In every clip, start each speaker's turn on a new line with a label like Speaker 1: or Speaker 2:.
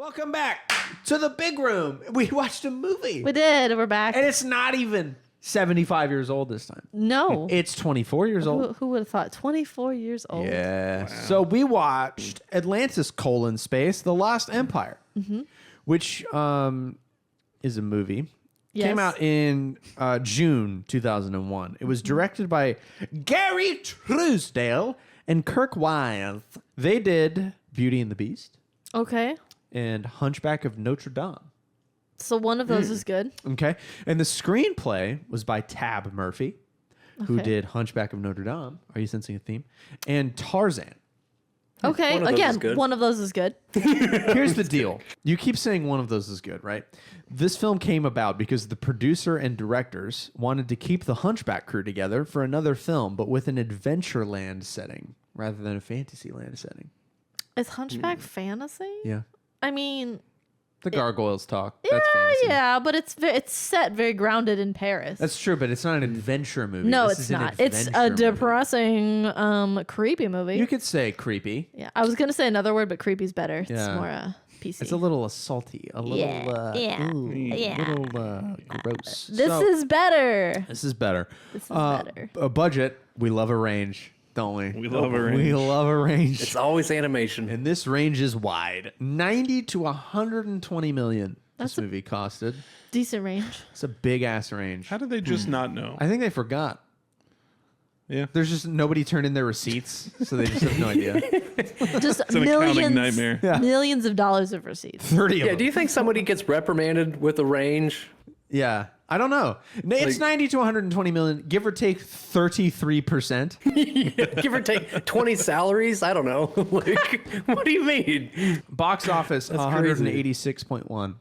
Speaker 1: Welcome back to the big room. We watched a movie.
Speaker 2: We did. We're back.
Speaker 1: And it's not even 75 years old this time.
Speaker 2: No.
Speaker 1: It's 24 years old.
Speaker 2: Who would have thought? 24 years old.
Speaker 1: Yeah. Wow. So we watched Atlantis: Space, The Lost Empire, which is a movie.
Speaker 2: Yes.
Speaker 1: Came out in June 2001. It was directed by Gary Truesdale and Kirk Wise. They did Beauty and the Beast.
Speaker 2: Okay.
Speaker 1: And Hunchback of Notre Dame.
Speaker 2: So one of those is good.
Speaker 1: Okay. And the screenplay was by Tab Murphy, who did Hunchback of Notre Dame. Are you sensing a theme? And Tarzan.
Speaker 2: Okay. Again, one of those is good.
Speaker 1: Here's the deal. You keep saying one of those is good, right? This film came about because the producer and directors wanted to keep the Hunchback crew together for another film, but with an Adventureland setting rather than a Fantasyland setting.
Speaker 2: Is Hunchback fantasy?
Speaker 1: Yeah.
Speaker 2: I mean,
Speaker 1: the gargoyles talk.
Speaker 2: Yeah,
Speaker 1: That's fantasy.
Speaker 2: Yeah, but it's set very grounded in Paris.
Speaker 1: That's true, but it's not an adventure movie.
Speaker 2: No,
Speaker 1: This
Speaker 2: it's
Speaker 1: is an
Speaker 2: not. It's a
Speaker 1: adventure
Speaker 2: depressing, creepy movie.
Speaker 1: You could say creepy.
Speaker 2: Yeah, I was gonna say another word, but creepy's better. It's
Speaker 1: Yeah.
Speaker 2: more PC.
Speaker 1: It's a little salty, a little, little gross.
Speaker 2: This is better.
Speaker 1: This is better.
Speaker 2: This is better.
Speaker 1: A budget. We love a range, don't we?
Speaker 3: We love a range.
Speaker 1: We love a range.
Speaker 4: It's always animation.
Speaker 1: And this range is wide. 90 to 120 million. This movie costed.
Speaker 2: Decent range.
Speaker 1: It's a big ass range.
Speaker 3: How did they just not know?
Speaker 1: I think they forgot.
Speaker 3: Yeah.
Speaker 1: There's just nobody turned in their receipts, so they just have no idea.
Speaker 2: Just
Speaker 3: It's an accounting nightmare.
Speaker 2: millions of dollars of receipts.
Speaker 1: 30 of
Speaker 4: Yeah,
Speaker 1: them.
Speaker 4: do you think somebody gets reprimanded with a range?
Speaker 1: Yeah. I don't know. It's 90 to 120 million, give or take 33%.
Speaker 4: Give or take 20 salaries? I don't know. Like, what do you mean?
Speaker 1: Box office, 186.1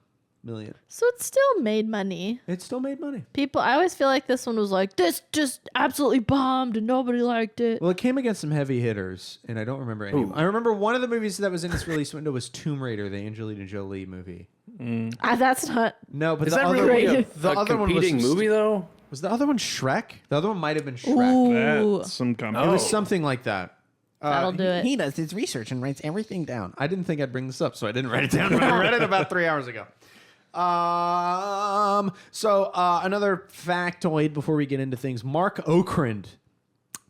Speaker 1: million.
Speaker 2: So it still made money.
Speaker 1: It still made money.
Speaker 2: I always feel like this one was like, this just absolutely bombed and nobody liked it.
Speaker 1: Well, it came against some heavy hitters, and I don't remember any. I remember one of the movies that was in its release window was Tomb Raider, the Angelina Jolie movie.
Speaker 2: That's not.
Speaker 1: No, but
Speaker 4: Is
Speaker 1: the
Speaker 4: that
Speaker 1: other
Speaker 4: really
Speaker 1: one,
Speaker 4: a competing movie, though?
Speaker 1: Was the other one Shrek? The other one might have been Shrek.
Speaker 2: Ooh.
Speaker 3: That's some kind
Speaker 1: It
Speaker 3: of...
Speaker 1: was something like that.
Speaker 2: That'll do it.
Speaker 1: He does his research and writes everything down. I didn't think I'd bring this up, so I didn't write it down. I read it about 3 hours ago. Another factoid before we get into things. Mark Okrand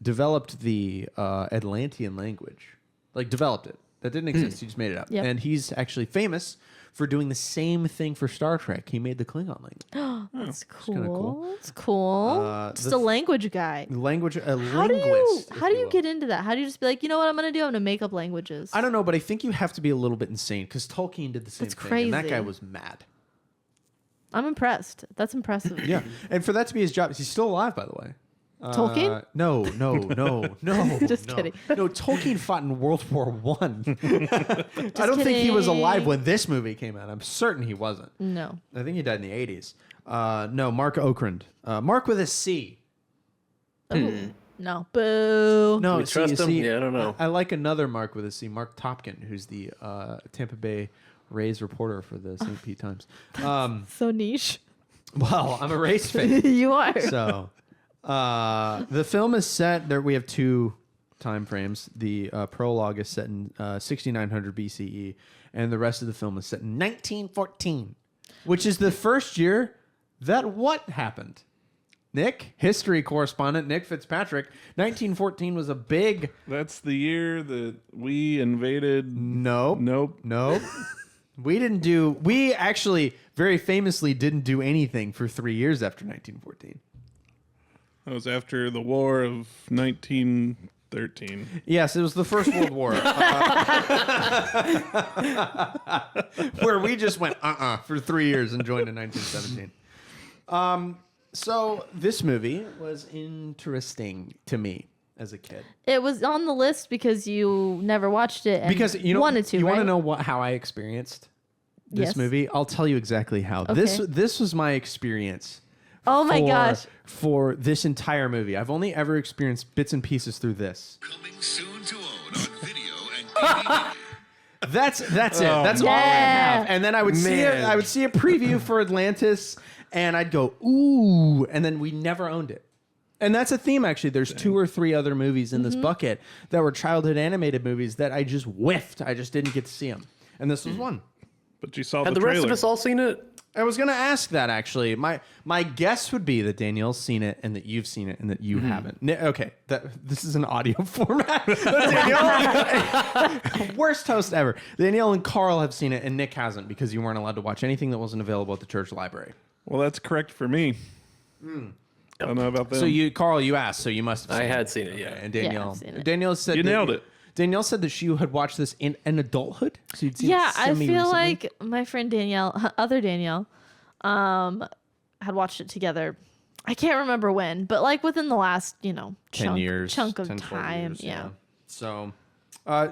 Speaker 1: developed the Atlantean language. Like, developed it. That didn't exist. He just made it up.
Speaker 2: Yep.
Speaker 1: And he's actually famous for doing the same thing for Star Trek. He made the Klingon language.
Speaker 2: That's
Speaker 1: kinda
Speaker 2: cool.
Speaker 1: cool.
Speaker 2: That's cool. Just a language guy.
Speaker 1: Language, a
Speaker 2: How do
Speaker 1: linguist.
Speaker 2: you get into that? How do you just be like, you know what I'm going to do? I'm going to make up languages.
Speaker 1: I don't know, but I think you have to be a little bit insane because Tolkien did the same
Speaker 2: That's
Speaker 1: thing. And that
Speaker 2: crazy.
Speaker 1: guy was mad.
Speaker 2: I'm impressed. That's impressive.
Speaker 1: Yeah. And for that to be his job, he's still alive, by the way.
Speaker 2: Tolkien?
Speaker 1: No.
Speaker 2: Just kidding.
Speaker 1: No, Tolkien fought in World War One. I don't think he was alive when this movie came out. I'm certain he wasn't.
Speaker 2: No.
Speaker 1: I think he died in the 80s. No, Mark Okrand. Mark with a C.
Speaker 2: No. Boo.
Speaker 1: No,
Speaker 4: we trust him? Yeah, I don't know.
Speaker 1: I like another Mark with a C, Mark Topkin, who's the Tampa Bay Rays reporter for the St. Pete Times.
Speaker 2: So niche.
Speaker 1: Well, I'm a Rays fan.
Speaker 2: You are.
Speaker 1: So, the film is set there. We have two time frames. The prologue is set in 6900 BCE, and the rest of the film is set in 1914, which is the first year that what happened? Nick, history correspondent Nick Fitzpatrick. 1914 was a big.
Speaker 3: That's the year that we invaded...
Speaker 1: Nope.
Speaker 3: Nope.
Speaker 1: We actually very famously didn't do anything for 3 years after 1914.
Speaker 3: That was after the War of 1913.
Speaker 1: Yes, it was the First World War. Where we just went for 3 years and joined in 1917. So this movie was interesting to me as a kid.
Speaker 2: It was on the list because you never watched it and
Speaker 1: Because you know,
Speaker 2: wanted to,
Speaker 1: you want to
Speaker 2: right?
Speaker 1: know how I experienced this
Speaker 2: Yes.
Speaker 1: movie? I'll tell you exactly how.
Speaker 2: Okay.
Speaker 1: This was my experience.
Speaker 2: Oh my gosh.
Speaker 1: For this entire movie. I've only ever experienced bits and pieces through this.
Speaker 5: Coming soon to own on video and DVD.
Speaker 1: That's it. That's all I have. And then I would see a preview for Atlantis, and I'd go ooh, and then we never owned it. And that's a theme actually. There's 2 or 3 other movies in this bucket that were childhood animated movies that I just whiffed. I just didn't get to see them, and this was one.
Speaker 3: but you saw
Speaker 4: Had
Speaker 3: the
Speaker 4: the rest
Speaker 3: trailer.
Speaker 4: of us all seen it?
Speaker 1: I was gonna ask that actually. My guess would be that Danielle's seen it and that you've seen it and that you haven't. Okay, this is an audio format. Danielle, worst host ever. Danielle and Carl have seen it and Nick hasn't because you weren't allowed to watch anything that wasn't available at the church library.
Speaker 3: Well, that's correct for me. I don't know about them.
Speaker 1: So Carl, you asked, so you must have
Speaker 4: I
Speaker 1: seen
Speaker 4: had seen it, yeah.
Speaker 1: And Danielle,
Speaker 2: I've seen it.
Speaker 1: Danielle said
Speaker 3: You nailed it.
Speaker 1: Danielle said that she had watched this in adulthood. So you'd seen
Speaker 2: Yeah,
Speaker 1: it
Speaker 2: I feel
Speaker 1: semi-recently?
Speaker 2: like my friend Danielle, other Danielle, had watched it together. I can't remember when, but like within the last,
Speaker 1: 10
Speaker 2: chunk,
Speaker 1: years,
Speaker 2: chunk of
Speaker 1: 10, 12
Speaker 2: time.
Speaker 1: years,
Speaker 2: Yeah,
Speaker 1: So,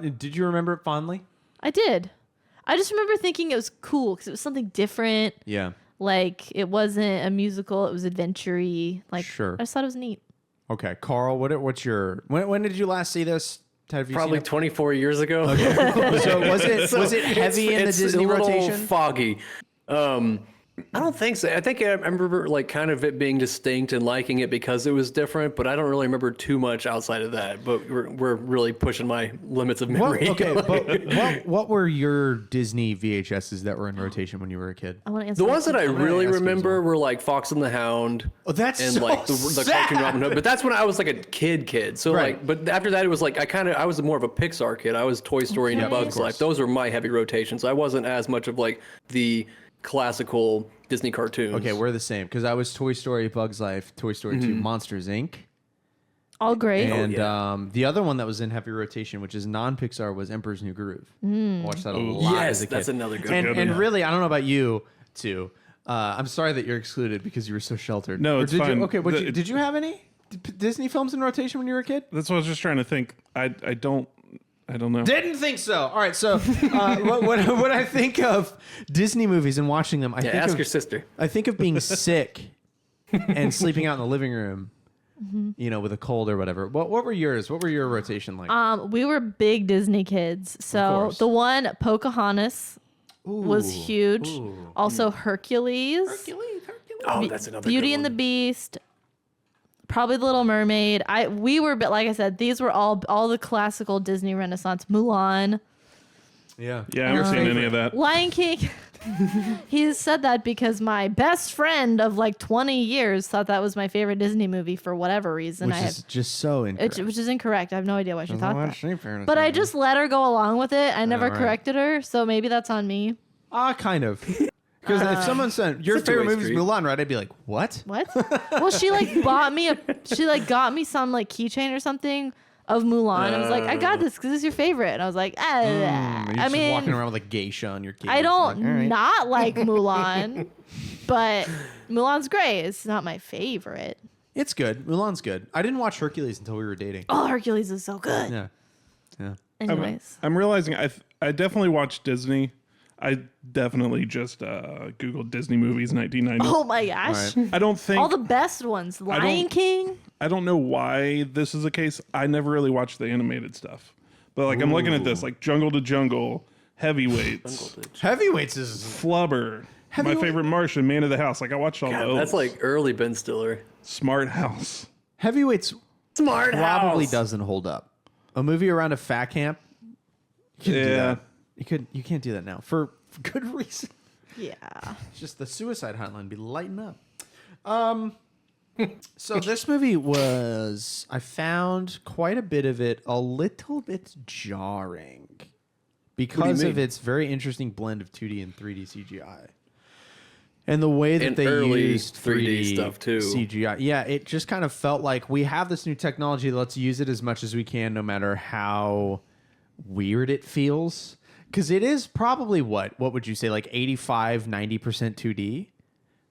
Speaker 1: did you remember it fondly?
Speaker 2: I did. I just remember thinking it was cool because it was something different.
Speaker 1: Yeah.
Speaker 2: Like it wasn't a musical; it was adventure-y. Like,
Speaker 1: Sure.
Speaker 2: I just thought it was neat.
Speaker 1: Okay, Carl, what's your when did you last see this? Have you
Speaker 4: Probably
Speaker 1: seen
Speaker 4: 24 years ago.
Speaker 1: it? So was it
Speaker 4: It's-
Speaker 1: heavy in the
Speaker 4: it's
Speaker 1: Disney
Speaker 4: a little
Speaker 1: rotation?
Speaker 4: foggy. I don't think so. I think I remember like kind of it being distinct and liking it because it was different, but I don't really remember too much outside of that. But we're really pushing my limits of memory.
Speaker 1: What were your Disney VHSs that were in rotation when you were a kid?
Speaker 2: I want to answer
Speaker 4: The ones that I
Speaker 1: gonna
Speaker 4: really
Speaker 1: ask you as
Speaker 4: remember were like Fox and the Hound.
Speaker 1: Oh, that's
Speaker 4: and
Speaker 1: so
Speaker 4: like the
Speaker 1: sad.
Speaker 4: cartoon Robin Hood. But that's when I was like a kid. So
Speaker 1: Right.
Speaker 4: like, but after that it was like I was more of a Pixar kid. I was Toy Story and
Speaker 2: Okay.
Speaker 4: Bugs Life. Those were my heavy rotations. I wasn't as much of like the classical Disney cartoons.
Speaker 1: Okay, we're the same because I was Toy Story, Bugs Life, Toy Story 2, Monsters Inc.
Speaker 2: all great.
Speaker 1: And
Speaker 4: yeah.
Speaker 1: the other one that was in heavy rotation, which is non-Pixar, was Emperor's New Groove. I watched that a lot
Speaker 4: Yes,
Speaker 1: as a kid.
Speaker 4: that's another good
Speaker 1: And,
Speaker 4: one.
Speaker 1: and
Speaker 3: Yeah.
Speaker 1: really, I don't know about you two. I'm sorry that you're excluded because you were so sheltered.
Speaker 3: No,
Speaker 1: Or
Speaker 3: it's
Speaker 1: did
Speaker 3: fine.
Speaker 1: You, okay, did you have any Disney films in rotation when you were a kid?
Speaker 3: That's what I was just trying to think. I don't know.
Speaker 1: Didn't think so. All right, so when I think of Disney movies and watching them, I
Speaker 4: Yeah,
Speaker 1: think
Speaker 4: ask
Speaker 1: of,
Speaker 4: your sister.
Speaker 1: I think of being sick and sleeping out in the living room, with a cold or whatever. What were yours? What were your rotation like?
Speaker 2: We were big Disney kids. So
Speaker 1: course.
Speaker 2: the one Pocahontas was
Speaker 1: Ooh,
Speaker 2: huge.
Speaker 1: ooh.
Speaker 2: Also Hercules,
Speaker 4: Oh, that's another
Speaker 2: Beauty
Speaker 4: good
Speaker 2: and the
Speaker 4: one.
Speaker 2: Beast, probably The Little Mermaid. We were, but like I said, these were all the classical Disney Renaissance. Mulan,
Speaker 1: Yeah.
Speaker 3: Yeah, I haven't seen any of that.
Speaker 2: Lion King. He said that because my best friend of like 20 years thought that was my favorite Disney movie for whatever reason.
Speaker 1: Which is just so incorrect.
Speaker 2: Which is incorrect. I have no idea why she thought that.
Speaker 1: that.
Speaker 2: But I just let her go along with it. I never
Speaker 1: right.
Speaker 2: corrected her, so maybe that's on me.
Speaker 1: kind of. Because if someone said your
Speaker 4: It's a
Speaker 1: favorite
Speaker 4: two-way
Speaker 1: movie is
Speaker 4: street.
Speaker 1: Mulan, right? I'd be like, what?
Speaker 2: What? Well, she like got me some like keychain or something of Mulan. I was like, I got this because it's your favorite. And I was like,
Speaker 1: You're
Speaker 2: I
Speaker 1: just
Speaker 2: mean,
Speaker 1: walking around with a geisha on your case.
Speaker 2: I don't
Speaker 1: Like, all right.
Speaker 2: not like Mulan, but Mulan's great. It's not my favorite.
Speaker 1: It's good. Mulan's good. I didn't watch Hercules until we were dating.
Speaker 2: Oh, Hercules is so good.
Speaker 1: Yeah. Yeah.
Speaker 2: Anyways,
Speaker 3: I'm realizing I definitely watched Disney. I definitely just Googled Disney movies 1990.
Speaker 2: oh my gosh,
Speaker 3: I don't think
Speaker 2: all the best ones. Lion King.
Speaker 3: I don't know why this is the case. I never really watched the animated stuff. But like I'm looking at this like Jungle to Jungle, Heavyweights,
Speaker 1: Heavyweights is
Speaker 3: Flubber, My
Speaker 1: Heavyweight-
Speaker 3: Favorite Martian, Man of the House. Like I watched all those.
Speaker 4: That's like early Ben Stiller.
Speaker 3: Smart House.
Speaker 1: Heavyweights
Speaker 4: Smart
Speaker 1: probably
Speaker 4: House.
Speaker 1: doesn't hold up. A movie around a fat camp. You couldn't do
Speaker 3: Yeah.
Speaker 1: that. You can't do that now for good reason.
Speaker 2: Yeah.
Speaker 1: It's just the suicide hotline be lighting up. So this movie was, I found quite a bit of it a little bit jarring because of
Speaker 4: mean?
Speaker 1: its very interesting blend of 2D and 3D CGI. And the way that
Speaker 4: And
Speaker 1: they
Speaker 4: early
Speaker 1: used
Speaker 4: 3D stuff, too.
Speaker 1: CGI. Yeah, it just kind of felt like we have this new technology. Let's use it as much as we can, no matter how weird it feels. Because it is probably what would you say, like 85, 90% 2D?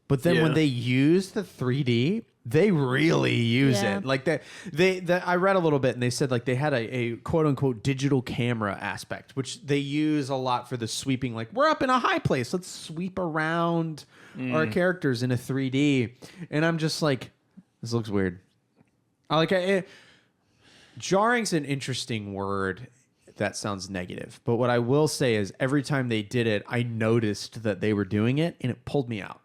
Speaker 1: But then when
Speaker 4: Yeah.
Speaker 1: they use the 3D, they really use
Speaker 2: Yeah.
Speaker 1: it. Like I read a little bit and they said like they had a quote unquote digital camera aspect, which they use a lot for the sweeping. Like we're up in a high place, let's sweep around our characters in a 3D. And I'm just like, this looks weird. Jarring's an interesting word. That sounds negative. But what I will say is every time they did it, I noticed that they were doing it and it pulled me out.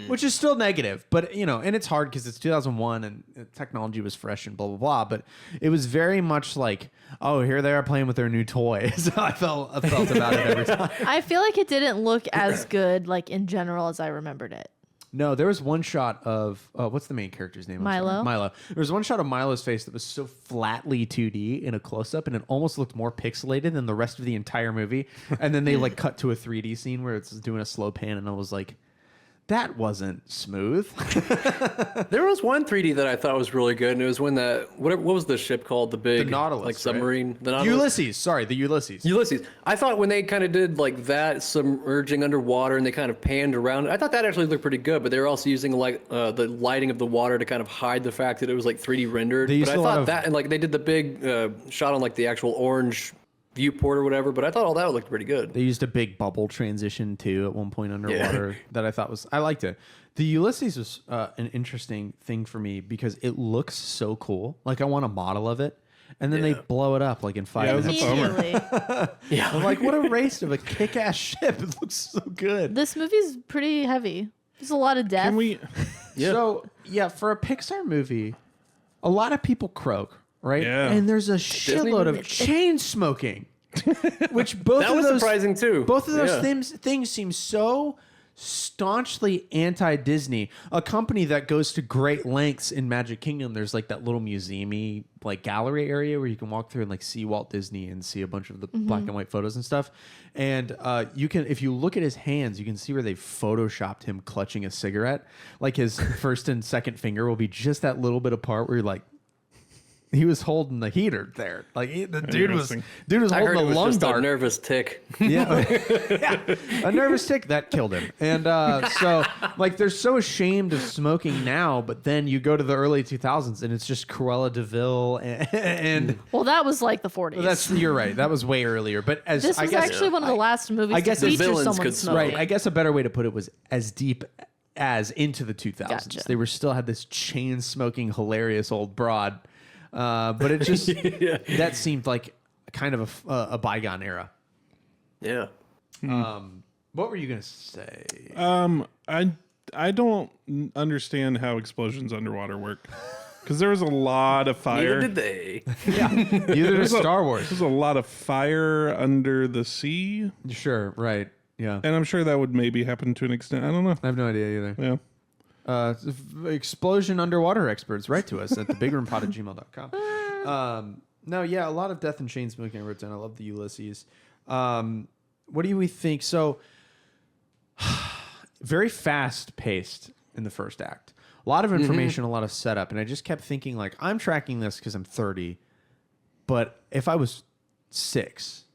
Speaker 1: which is still negative, but and it's hard because it's 2001 and technology was fresh and blah blah blah. But it was very much like, oh, here they are playing with their new toys. I felt about it every time.
Speaker 2: I feel like it didn't look as good, like in general, as I remembered it.
Speaker 1: No, there was one shot of what's the main character's name? I'm sorry.
Speaker 2: Milo?
Speaker 1: Milo. There was one shot of Milo's face that was so flatly 2D in a close up, and it almost looked more pixelated than the rest of the entire movie. And then they like cut to a 3D scene where it's doing a slow pan, and I was like, that wasn't smooth.
Speaker 4: There was one 3D that I thought was really good, and it was when what was the ship called? The big
Speaker 1: The Nautilus,
Speaker 4: like
Speaker 1: right?
Speaker 4: submarine. The Nautilus.
Speaker 1: Ulysses. Sorry, the Ulysses.
Speaker 4: Ulysses. I thought when they kind of did like that submerging underwater and they kind of panned around, I thought that actually looked pretty good. But they were also using like the lighting of the water to kind of hide the fact that it was like 3D rendered.
Speaker 1: They used
Speaker 4: But I
Speaker 1: a lot
Speaker 4: thought
Speaker 1: of-
Speaker 4: that, and like they did the big shot on like the actual orange viewport or whatever. But I thought all that looked pretty good.
Speaker 1: They used a big bubble transition too at one point underwater that I thought I liked it. The Ulysses was an interesting thing for me because it looks so cool. Like I want a model of it, and then they blow it up like in 5
Speaker 3: Yeah, it was a
Speaker 1: minutes.
Speaker 3: bummer.
Speaker 2: Immediately.
Speaker 1: I'm like, what a waste of a kick-ass ship! It looks so good.
Speaker 2: This movie's pretty heavy. There's a lot of death.
Speaker 3: Can we?
Speaker 4: Yeah.
Speaker 1: So yeah, for a Pixar movie, a lot of people croak, right?
Speaker 3: Yeah.
Speaker 1: And there's a shitload of chain smoking, which both
Speaker 4: That
Speaker 1: of
Speaker 4: was
Speaker 1: those
Speaker 4: surprising too.
Speaker 1: Both of those
Speaker 4: Yeah.
Speaker 1: things seem so staunchly anti-Disney. A company that goes to great lengths in Magic Kingdom. There's like that little museum-y like gallery area where you can walk through and like see Walt Disney and see a bunch of the black and white photos and stuff. And you can, if you look at his hands, you can see where they photoshopped him clutching a cigarette. Like his first and second finger will be just that little bit apart where you're like, he was holding the heater there. Like the dude was
Speaker 3: Interesting.
Speaker 4: I
Speaker 1: holding
Speaker 4: heard
Speaker 1: a
Speaker 4: it was
Speaker 1: lung
Speaker 4: just
Speaker 1: dart.
Speaker 4: a nervous tick.
Speaker 1: Yeah. Yeah. A nervous tick that killed him. And so like they're so ashamed of smoking now, but then you go to the early 2000s and it's just Cruella de Vil and
Speaker 2: well, that was like the 40s.
Speaker 1: you're right. That was way earlier. But as
Speaker 2: This
Speaker 1: I
Speaker 2: was
Speaker 1: guess
Speaker 2: actually one of the last movies
Speaker 1: I guess
Speaker 2: to
Speaker 1: the
Speaker 2: feature
Speaker 4: villains
Speaker 2: someone
Speaker 4: could smoke.
Speaker 2: smoking.
Speaker 1: right. I guess a better way to put it was as deep as into the 2000s.
Speaker 2: Gotcha.
Speaker 1: They were still had this chain smoking hilarious old broad. But it just that seemed like kind of a bygone era.
Speaker 4: Yeah.
Speaker 1: What were you gonna say?
Speaker 3: I don't understand how explosions underwater work because there was a lot of
Speaker 4: Neither
Speaker 3: fire.
Speaker 4: did they.
Speaker 1: Neither does Star Wars.
Speaker 3: There's a lot of fire under the sea,
Speaker 1: Sure, right. Yeah.
Speaker 3: and I'm sure that would maybe happen to an extent. I don't know.
Speaker 1: I have no idea either.
Speaker 3: Yeah.
Speaker 1: Explosion underwater experts, write to us at thebigroompod@gmail.com. No, yeah, a lot of death and chain smoking I wrote down. I love the Ulysses. What do we think? So, very fast paced in the first act. A lot of information, a lot of setup. And I just kept thinking, like, I'm tracking this because I'm 30. But if I was 6,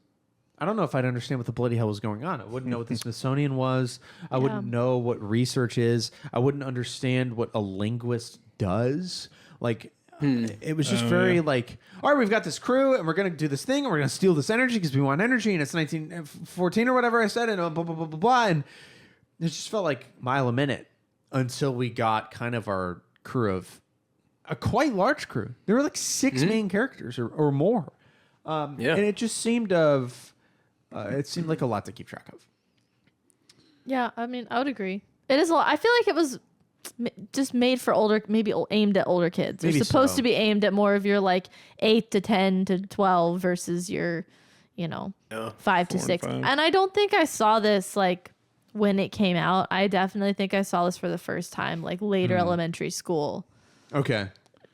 Speaker 1: I don't know if I'd understand what the bloody hell was going on. I wouldn't know what the Smithsonian was. I wouldn't know what research is. I wouldn't understand what a linguist does. Like, it was just very like, all right, we've got this crew and we're going to do this thing and we're going to steal this energy because we want energy and it's 1914 or whatever I said and blah, blah, blah, blah, blah. And it just felt like mile a minute until we got kind of our crew of a quite large crew. There were like 6 main characters or more. And it just seemed it seemed like a lot to keep track of.
Speaker 2: Yeah, I mean, I would agree. It is a lot. I feel like it was just made for older, maybe aimed at older kids.
Speaker 1: Maybe
Speaker 2: It's supposed
Speaker 1: so.
Speaker 2: to be aimed at more of your like 8 to 10 to 12 versus your, 5 to 6.
Speaker 3: 5.
Speaker 2: And I don't think I saw this like when it came out. I definitely think I saw this for the first time like later elementary school.
Speaker 1: Okay.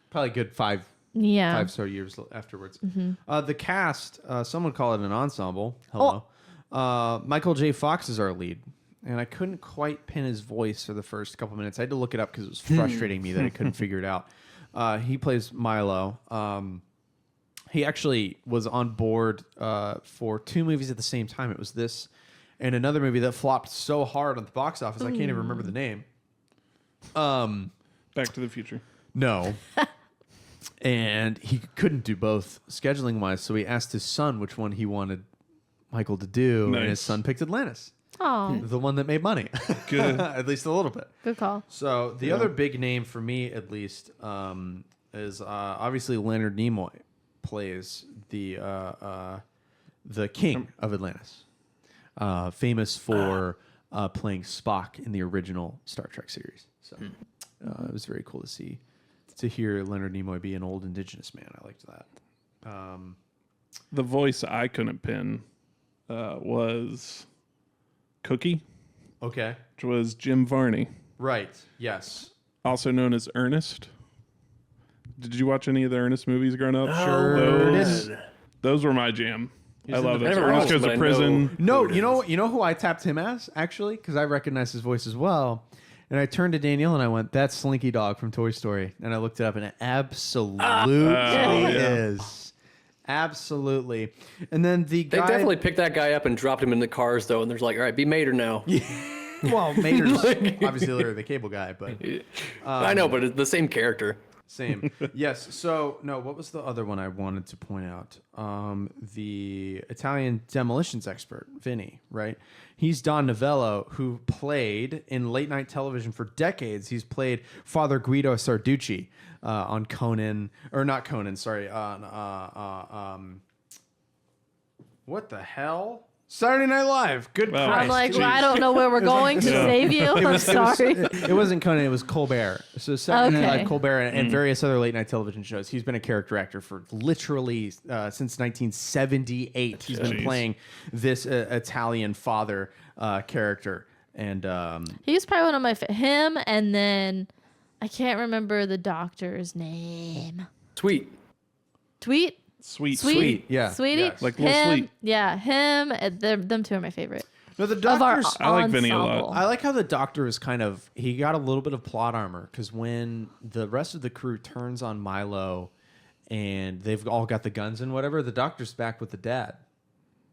Speaker 1: Probably a good 5
Speaker 2: Yeah.
Speaker 1: so years afterwards. The cast, some would call it an ensemble. Hello. Michael J. Fox is our lead. And I couldn't quite pin his voice for the first couple minutes. I had to look it up because it was frustrating me that I couldn't figure it out. He plays Milo. He actually was on board for 2 movies at the same time. It was this and another movie that flopped so hard on the box office, I can't even remember the name.
Speaker 3: Back to the Future.
Speaker 1: No. And he couldn't do both scheduling wise, so he asked his son which one he wanted Michael to do, and his
Speaker 3: Nice.
Speaker 1: son picked Atlantis,
Speaker 2: Oh,
Speaker 1: the one that made money,
Speaker 3: Good.
Speaker 1: at least a little bit.
Speaker 2: good call.
Speaker 1: So the other big name for me, at least, is obviously Leonard Nimoy plays the king of Atlantis, famous for playing Spock in the original Star Trek series. So it was very cool to hear Leonard Nimoy be an old indigenous man. I liked that.
Speaker 3: The voice I couldn't pin was Cookie,
Speaker 1: Okay.
Speaker 3: which was Jim Varney,
Speaker 1: Right. Yes.
Speaker 3: also known as Ernest. Did you watch any of the Ernest movies growing up?
Speaker 1: Sure.
Speaker 3: Those were my jam. I
Speaker 1: in
Speaker 3: love
Speaker 1: the
Speaker 3: those.
Speaker 4: never
Speaker 3: Ernest
Speaker 4: watched,
Speaker 3: Goes
Speaker 4: but
Speaker 3: to
Speaker 4: I
Speaker 3: Prison.
Speaker 1: No, you know who I tapped him as, actually? Because I recognize his voice as well. And I turned to Danielle and I went, that's Slinky Dog from Toy Story. And I looked it up and it absolutely is. Absolutely. And then the
Speaker 4: They
Speaker 1: guy...
Speaker 4: definitely picked that guy up and dropped him in the cars, though, and there's like, all right, be Mater now.
Speaker 1: Well, Mater's obviously literally the cable guy, but
Speaker 4: I know, but it's the same character.
Speaker 1: same. Yes. So, no, what was the other one I wanted to point out? The Italian demolitions expert, Vinny, right? He's Don Novello, who played in late night television for decades. He's played Father Guido Sarducci on Conan, or not Conan, sorry. What the hell? Saturday Night Live. Good
Speaker 3: Wow.
Speaker 1: Christ.
Speaker 2: I'm like,
Speaker 3: Jeez.
Speaker 2: I don't know where we're going to save you. I'm sorry.
Speaker 1: It wasn't Conan. It was Colbert. So Saturday Night
Speaker 2: Okay.
Speaker 1: Live, Colbert, and various other late night television shows. He's been a character actor for literally since 1978. He's been
Speaker 3: Jeez.
Speaker 1: playing this Italian father character, and
Speaker 2: He's probably one of my him, and then I can't remember the doctor's name.
Speaker 4: Sweet.
Speaker 2: Tweet.
Speaker 3: Sweet.
Speaker 1: yeah,
Speaker 2: Sweetie.
Speaker 1: yes.
Speaker 3: Like Little
Speaker 2: him.
Speaker 3: Sweet.
Speaker 2: Yeah, him. Them two are my favorite.
Speaker 1: No, the
Speaker 2: Of our
Speaker 1: doctor's.
Speaker 3: I like Vinny a lot.
Speaker 2: ensemble.
Speaker 1: I like how the doctor is kind of, he got a little bit of plot armor because when the rest of the crew turns on Milo and they've all got the guns and whatever, the doctor's back with the dad.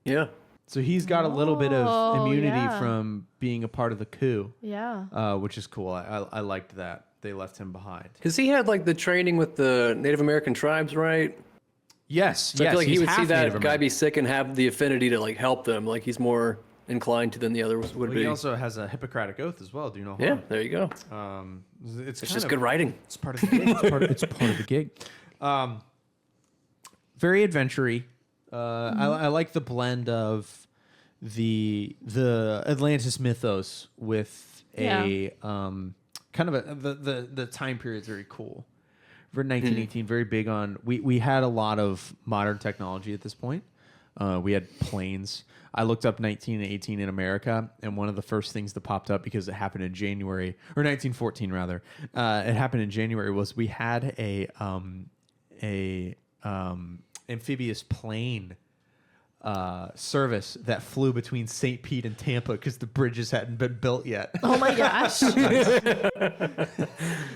Speaker 4: Yeah.
Speaker 1: So he's got a little bit of
Speaker 2: Oh,
Speaker 1: immunity
Speaker 2: yeah.
Speaker 1: from being a part of the coup,
Speaker 2: Yeah.
Speaker 1: which is cool. I liked that. They left him behind.
Speaker 4: Because he had like the training with the Native American tribes, right?
Speaker 1: Yes,
Speaker 4: So
Speaker 1: yes.
Speaker 4: I feel like he
Speaker 1: he's
Speaker 4: would see
Speaker 1: half
Speaker 4: that
Speaker 1: Native
Speaker 4: guy
Speaker 1: American.
Speaker 4: be sick and have the affinity to like help them. Like he's more inclined to than the others would
Speaker 1: Well,
Speaker 4: be.
Speaker 1: he also has a Hippocratic oath as well. Do you know?
Speaker 4: Yeah, there you go.
Speaker 1: It's
Speaker 4: It's
Speaker 1: kind
Speaker 4: just
Speaker 1: of-
Speaker 4: good writing.
Speaker 1: It's part of the gig. It's part of the gig. Very adventure-y. I like the blend of the Atlantis mythos with a kind of the time period is very cool. For 1918, very big on we had a lot of modern technology at this point. We had planes. I looked up 1918 in America, and one of the first things that popped up because it happened in January, or 1914 rather, it happened in January, was we had a amphibious plane service that flew between St. Pete and Tampa because the bridges hadn't been built yet.
Speaker 2: Oh my gosh.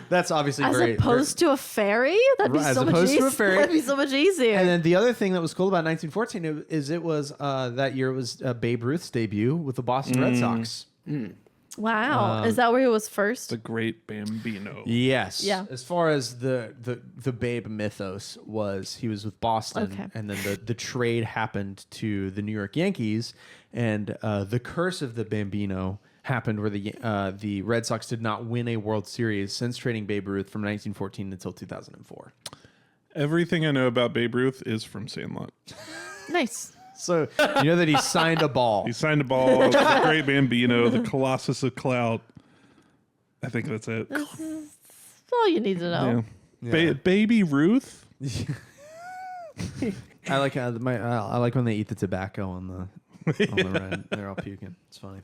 Speaker 1: That's obviously
Speaker 2: As
Speaker 1: very
Speaker 2: opposed to a ferry? That'd be
Speaker 1: As
Speaker 2: so much
Speaker 1: opposed to a
Speaker 2: easier.
Speaker 1: ferry.
Speaker 2: That'd be so much easier.
Speaker 1: And then the other thing that was cool about 1914 is it was that year was Babe Ruth's debut with the Boston Red Sox.
Speaker 2: wow. Is that where he was first?
Speaker 3: The Great Bambino.
Speaker 1: Yes.
Speaker 2: Yeah.
Speaker 1: As far as the Babe mythos was, he was with Boston,
Speaker 2: Okay.
Speaker 1: and then the trade happened to the New York Yankees, and the curse of the Bambino happened where the Red Sox did not win a World Series since trading Babe Ruth from 1914 until 2004.
Speaker 3: Everything I know about Babe Ruth is from Sandlot.
Speaker 2: Nice.
Speaker 1: So you know that he signed a ball.
Speaker 3: He signed a ball, the Great Bambino, the Colossus of Clout. I think that's it.
Speaker 2: That's all you need to know.
Speaker 3: Yeah. Baby Ruth?
Speaker 1: I like how I like when they eat the tobacco on the ride. They're all puking. It's funny.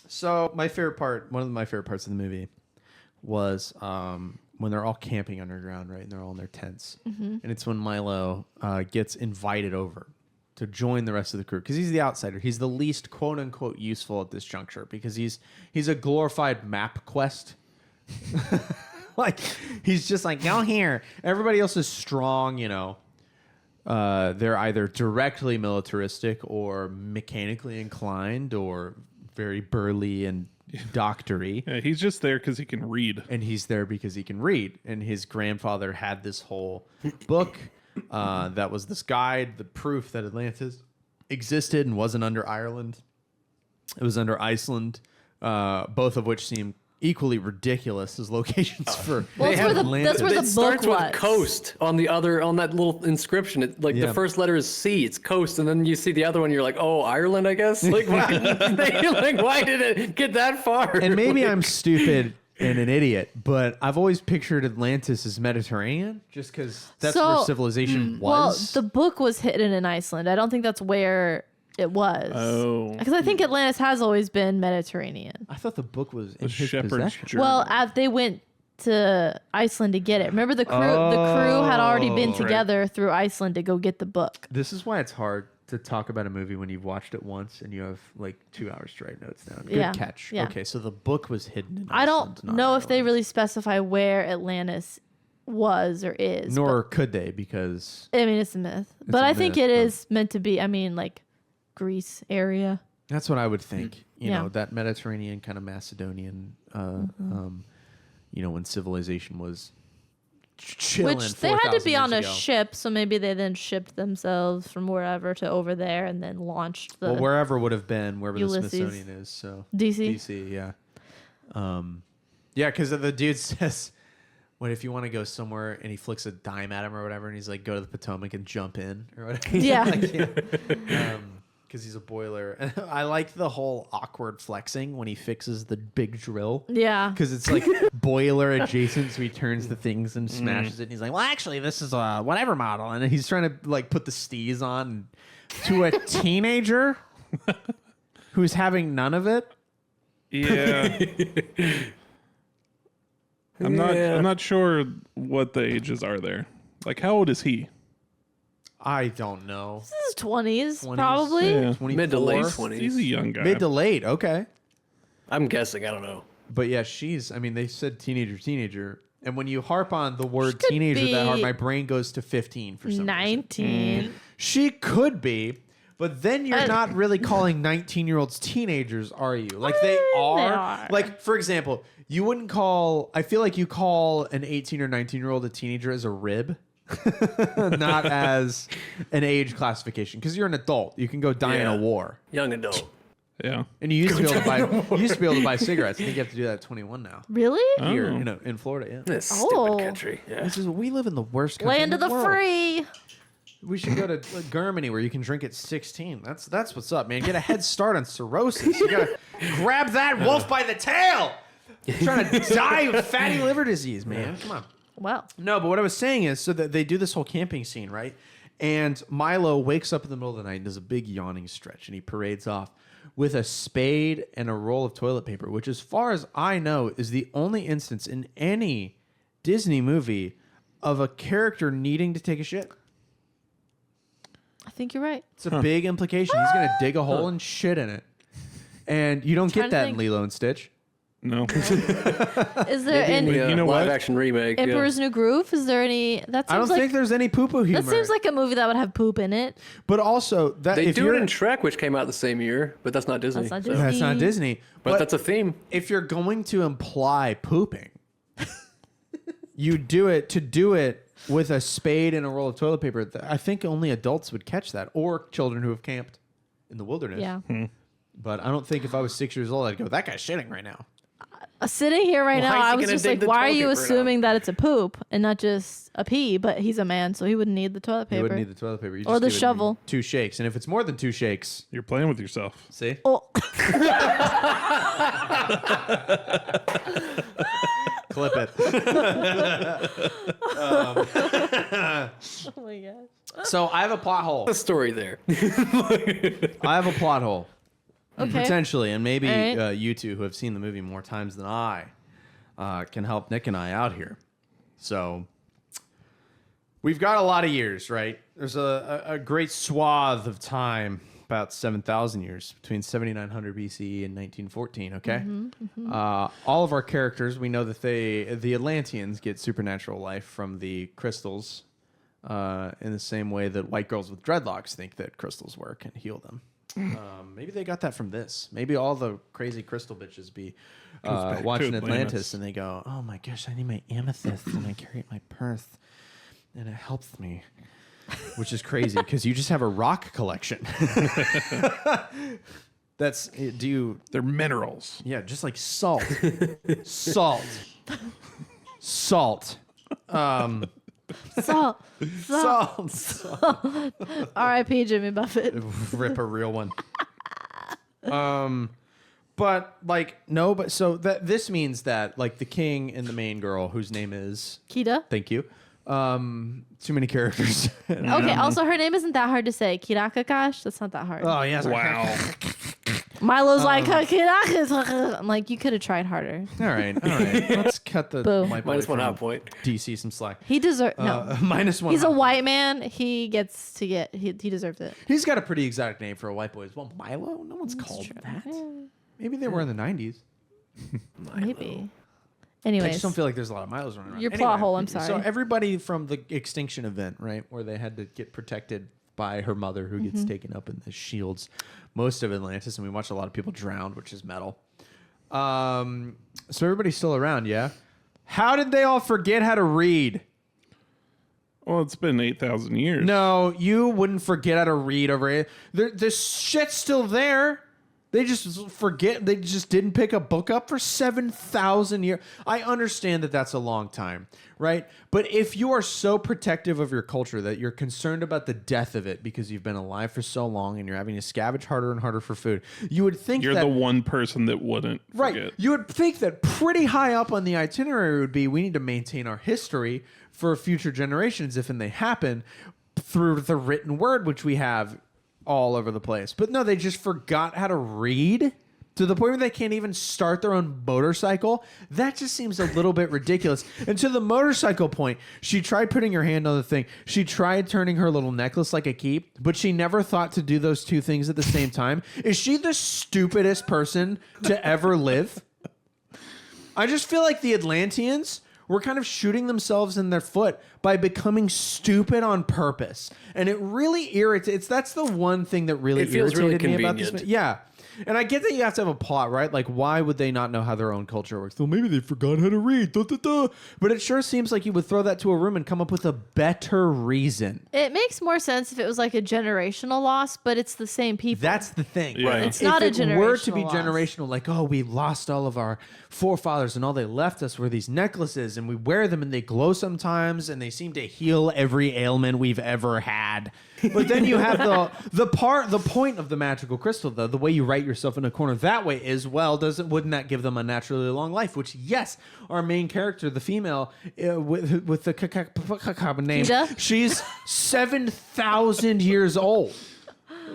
Speaker 1: So my favorite part, one of my favorite parts of the movie, was when they're all camping underground, right? And they're all in their tents, and it's when Milo gets invited over to join the rest of the crew because he's the outsider. He's the least quote unquote useful at this juncture because he's a glorified map quest. Like he's just like, go here. Everybody else is strong, you know. They're either directly militaristic or mechanically inclined or very burly and doctory.
Speaker 3: Yeah, he's just there because he can read.
Speaker 1: And he's there because he can read. And his grandfather had this whole book that was this guide, the proof that Atlantis existed and wasn't under Ireland. It was under Iceland, both of which seem equally ridiculous as locations for
Speaker 2: Well, that's where the
Speaker 1: Atlantis.
Speaker 2: book
Speaker 4: starts with
Speaker 2: was.
Speaker 4: coast on that little inscription.
Speaker 1: Yeah.
Speaker 4: The first letter is C. It's coast, and then you see the other one. You're like, oh, Ireland, I guess. Like, why, why did it get that far?
Speaker 1: And maybe I'm stupid and an idiot, but I've always pictured Atlantis as Mediterranean, just because that's where
Speaker 2: So-
Speaker 1: civilization
Speaker 2: Well,
Speaker 1: was.
Speaker 2: the book was hidden in Iceland. I don't think that's where it was.
Speaker 3: Oh.
Speaker 2: Because I think Atlantis has always been Mediterranean.
Speaker 1: I thought the book was in
Speaker 3: The
Speaker 1: his
Speaker 3: shepherd's
Speaker 1: possession.
Speaker 3: journey.
Speaker 2: Well, they went to Iceland to get it. Remember the crew? The crew had already been together through Iceland to go get the book.
Speaker 1: This is why it's hard to talk about a movie when you've watched it once and you have like 2 hours to write notes down. Good
Speaker 2: Yeah,
Speaker 1: catch.
Speaker 2: yeah.
Speaker 1: Okay, so the book was hidden in
Speaker 2: I
Speaker 1: Iceland,
Speaker 2: don't
Speaker 1: not
Speaker 2: know if they
Speaker 1: Ireland.
Speaker 2: really specify where Atlantis was or is.
Speaker 1: Nor could they, because
Speaker 2: but, I mean, it's a myth. But
Speaker 1: a
Speaker 2: I think
Speaker 1: myth,
Speaker 2: it
Speaker 1: but-
Speaker 2: is meant to be. I mean, like Greece area.
Speaker 1: that's what I would think. You
Speaker 2: Yeah.
Speaker 1: know, that Mediterranean kind of Macedonian, when civilization was chilling.
Speaker 2: Which they had to
Speaker 1: 4,000
Speaker 2: be on a
Speaker 1: years ago.
Speaker 2: ship, so maybe they then shipped themselves from wherever to over there and then launched the
Speaker 1: Well, wherever would have been wherever
Speaker 2: Ulysses.
Speaker 1: the Smithsonian is. So
Speaker 2: DC.
Speaker 1: DC, yeah, yeah, because the dude says, "What if you want to go somewhere?" And he flicks a dime at him or whatever, and he's like, "Go to the Potomac and jump in," or whatever.
Speaker 2: Yeah.
Speaker 1: Because he's a boiler. And I like the whole awkward flexing when he fixes the big drill.
Speaker 2: Yeah.
Speaker 1: Because it's like boiler adjacent, so he turns the things and smashes it. And he's like, "Well, actually, this is a whatever model," and he's trying to like put the stees on to a teenager who's having none of it.
Speaker 3: Yeah. I'm not sure what the ages are there. Like, how old is he?
Speaker 1: I don't know.
Speaker 2: This is 20s,
Speaker 1: 20s?
Speaker 2: probably.
Speaker 3: Yeah.
Speaker 1: 24?
Speaker 4: Mid to late 20s.
Speaker 3: He's a young guy.
Speaker 1: Mid to late, okay.
Speaker 4: I'm guessing. I don't know.
Speaker 1: But yeah, they said teenager. And when you harp on the word
Speaker 2: could
Speaker 1: teenager that hard,
Speaker 2: be
Speaker 1: my brain goes to 15 for some reason.
Speaker 2: 19.
Speaker 1: She could be, but then you're not really calling 19-year-olds teenagers, are you? Like they are. Like, for example, you wouldn't call, I feel like you call an 18 or 19-year-old a teenager as a rib. Not as an age classification, because you're an adult. You can go die in a
Speaker 4: Yeah.
Speaker 1: war.
Speaker 4: Young adult.
Speaker 3: Yeah.
Speaker 1: And you used to be able to buy cigarettes. I think you have to do that at 21 now.
Speaker 2: Really?
Speaker 1: Here,
Speaker 3: Oh.
Speaker 1: in Florida, yeah.
Speaker 4: This
Speaker 2: Oh.
Speaker 4: stupid country. Yeah.
Speaker 1: This is we live in the worst country
Speaker 2: Land
Speaker 1: in
Speaker 2: of the
Speaker 1: world.
Speaker 2: free.
Speaker 1: We should go to Germany where you can drink at 16. That's what's up, man. Get a head start on cirrhosis. You gotta grab that wolf by the tail. You're trying to die of fatty liver disease, man. Come on.
Speaker 2: Well,
Speaker 1: No, but what I was saying is, so that they do this whole camping scene, right? And Milo wakes up in the middle of the night and does a big yawning stretch, and he parades off with a spade and a roll of toilet paper, which, as far as I know, is the only instance in any Disney movie of a character needing to take a shit.
Speaker 2: I think you're right.
Speaker 1: It's a big implication. He's gonna dig a hole and shit in it, and you don't
Speaker 2: Trying
Speaker 1: get
Speaker 2: to
Speaker 1: that
Speaker 2: think.
Speaker 1: in Lilo and Stitch.
Speaker 3: No.
Speaker 2: Is there
Speaker 4: Maybe
Speaker 2: any
Speaker 4: in a
Speaker 3: You know
Speaker 4: live
Speaker 3: what?
Speaker 4: action remake.
Speaker 2: Emperor's New Groove? Is there any? That
Speaker 1: I don't
Speaker 2: seems like
Speaker 1: think there's any poo-poo humor.
Speaker 2: that seems like a movie that would have poop in it.
Speaker 1: but also that
Speaker 4: They
Speaker 1: if
Speaker 4: do
Speaker 1: you're,
Speaker 4: it in Shrek, which came out the same year, but that's not Disney.
Speaker 2: That's not
Speaker 4: so-
Speaker 2: Disney.
Speaker 1: that's not Disney.
Speaker 4: But that's a theme.
Speaker 1: If you're going to imply pooping, you do it with a spade and a roll of toilet paper. I think only adults would catch that, or children who have camped in the wilderness.
Speaker 2: Yeah.
Speaker 1: But I don't think if I was 6 years old, I'd go, "That guy's shitting right now."
Speaker 2: Sitting here right
Speaker 4: Well,
Speaker 2: now,
Speaker 4: how's he
Speaker 2: I was
Speaker 4: gonna
Speaker 2: just
Speaker 4: dig
Speaker 2: like,
Speaker 4: the
Speaker 2: why are
Speaker 4: toilet
Speaker 2: you
Speaker 4: paper out?
Speaker 2: assuming that it's a poop and not just a pee? But he's a man, so he wouldn't need the toilet
Speaker 1: You
Speaker 2: paper.
Speaker 1: wouldn't need the toilet paper. You
Speaker 2: Or
Speaker 1: just
Speaker 2: the
Speaker 1: give it
Speaker 2: shovel.
Speaker 1: 2 shakes, and if it's more than 2 shakes,
Speaker 3: You're playing with yourself.
Speaker 1: see,
Speaker 2: Oh,
Speaker 1: clip it.
Speaker 2: oh my gosh.
Speaker 1: So I have a plot hole.
Speaker 4: The story there.
Speaker 1: I have a plot hole.
Speaker 2: Okay.
Speaker 1: Potentially, and maybe
Speaker 2: All right.
Speaker 1: you two who have seen the movie more times than I can help Nick and I out here. So we've got a lot of years, right? There's a great swath of time, about 7,000 years, between 7900 BCE and 1914, okay? All of our characters, we know that the Atlanteans get supernatural life from the crystals in the same way that white girls with dreadlocks think that crystals work and heal them. Maybe they got that from this. Maybe all the crazy crystal bitches be
Speaker 3: back to
Speaker 1: watching
Speaker 3: Atlantis.
Speaker 1: Atlantis and they go, "Oh my gosh, I need my amethyst and I carry it in my purse and it helps me," which is crazy because you just have a rock collection. That's do you?
Speaker 3: They're minerals.
Speaker 1: Yeah, just like salt, salt, salt.
Speaker 2: Salt.
Speaker 1: Salt.
Speaker 2: R.I.P. Jimmy Buffett.
Speaker 1: Rip a real one. But like no, but so that this means that like the king and the main girl whose name is
Speaker 2: Kita.
Speaker 1: thank you. Too many characters.
Speaker 2: Okay. Also, her name isn't that hard to say. Kirakakash. That's not that hard.
Speaker 1: Oh yes.
Speaker 3: Wow.
Speaker 2: Milo's like Kirakash. I'm like, you could have tried harder.
Speaker 1: All right. Let's cut the
Speaker 2: Boo.
Speaker 1: my
Speaker 4: Minus one
Speaker 1: boy
Speaker 4: hot
Speaker 1: from
Speaker 4: point.
Speaker 1: DC some slack.
Speaker 2: He deserved no.
Speaker 1: Minus one.
Speaker 2: He's a
Speaker 1: hot point.
Speaker 2: white man. He gets to get. He deserved it.
Speaker 1: He's got a pretty exotic name for a white boy as well. Milo? No one's called that. Maybe they were in the 90s.
Speaker 2: Maybe.
Speaker 1: I
Speaker 2: Anyways,
Speaker 1: just don't feel like there's a lot of Milos running around.
Speaker 2: Your plot hole, I'm sorry.
Speaker 1: So everybody from the extinction event, right, where they had to get protected by her mother who gets taken up in the shields, most of Atlantis, and we watched a lot of people drowned, which is metal. So everybody's still around, yeah? How did they all forget how to read?
Speaker 3: Well, it's been 8,000 years.
Speaker 1: No, you wouldn't forget how to read over it. The shit's still there. They just forget. They just didn't pick a book up for 7,000 years. I understand that that's a long time, right? But if you are so protective of your culture that you're concerned about the death of it because you've been alive for so long and you're having to scavenge harder and harder for food, you would think
Speaker 3: You're
Speaker 1: that
Speaker 3: the one person that wouldn't
Speaker 1: right.
Speaker 3: forget.
Speaker 1: You would think that pretty high up on the itinerary would be we need to maintain our history for future generations if and they happen through the written word, which we have all over the place. But no, they just forgot how to read to the point where they can't even start their own motorcycle. That just seems a little bit ridiculous. And to the motorcycle point, she tried putting her hand on the thing. She tried turning her little necklace like a keep, but she never thought to do those two things at the same time. Is she the stupidest person to ever live? I just feel like the Atlanteans were kind of shooting themselves in their foot by becoming stupid on purpose. And it really irritates. That's the one thing that really
Speaker 4: It feels
Speaker 1: irritated
Speaker 4: really
Speaker 1: me about this.
Speaker 4: convenient.
Speaker 1: Yeah. And I get that you have to have a plot, right? Like, why would they not know how their own culture works? Well, maybe they forgot how to read. Duh, duh, duh. But it sure seems like you would throw that to a room and come up with a better reason.
Speaker 2: it makes more sense if it was like a generational loss, but it's the same people.
Speaker 1: That's the thing.
Speaker 3: Yeah.
Speaker 2: It's not a
Speaker 1: If it were to be
Speaker 2: generational loss.
Speaker 1: generational, like, oh, we lost all of our forefathers and all they left us were these necklaces and we wear them and they glow sometimes and they seem to heal every ailment we've ever had. But then you have the point of the magical crystal, though, the way you write yourself in a corner that way is, well, wouldn't that give them a naturally long life? Which, yes, our main character, the female with the name,
Speaker 2: Gita?
Speaker 1: she's 7,000 years old.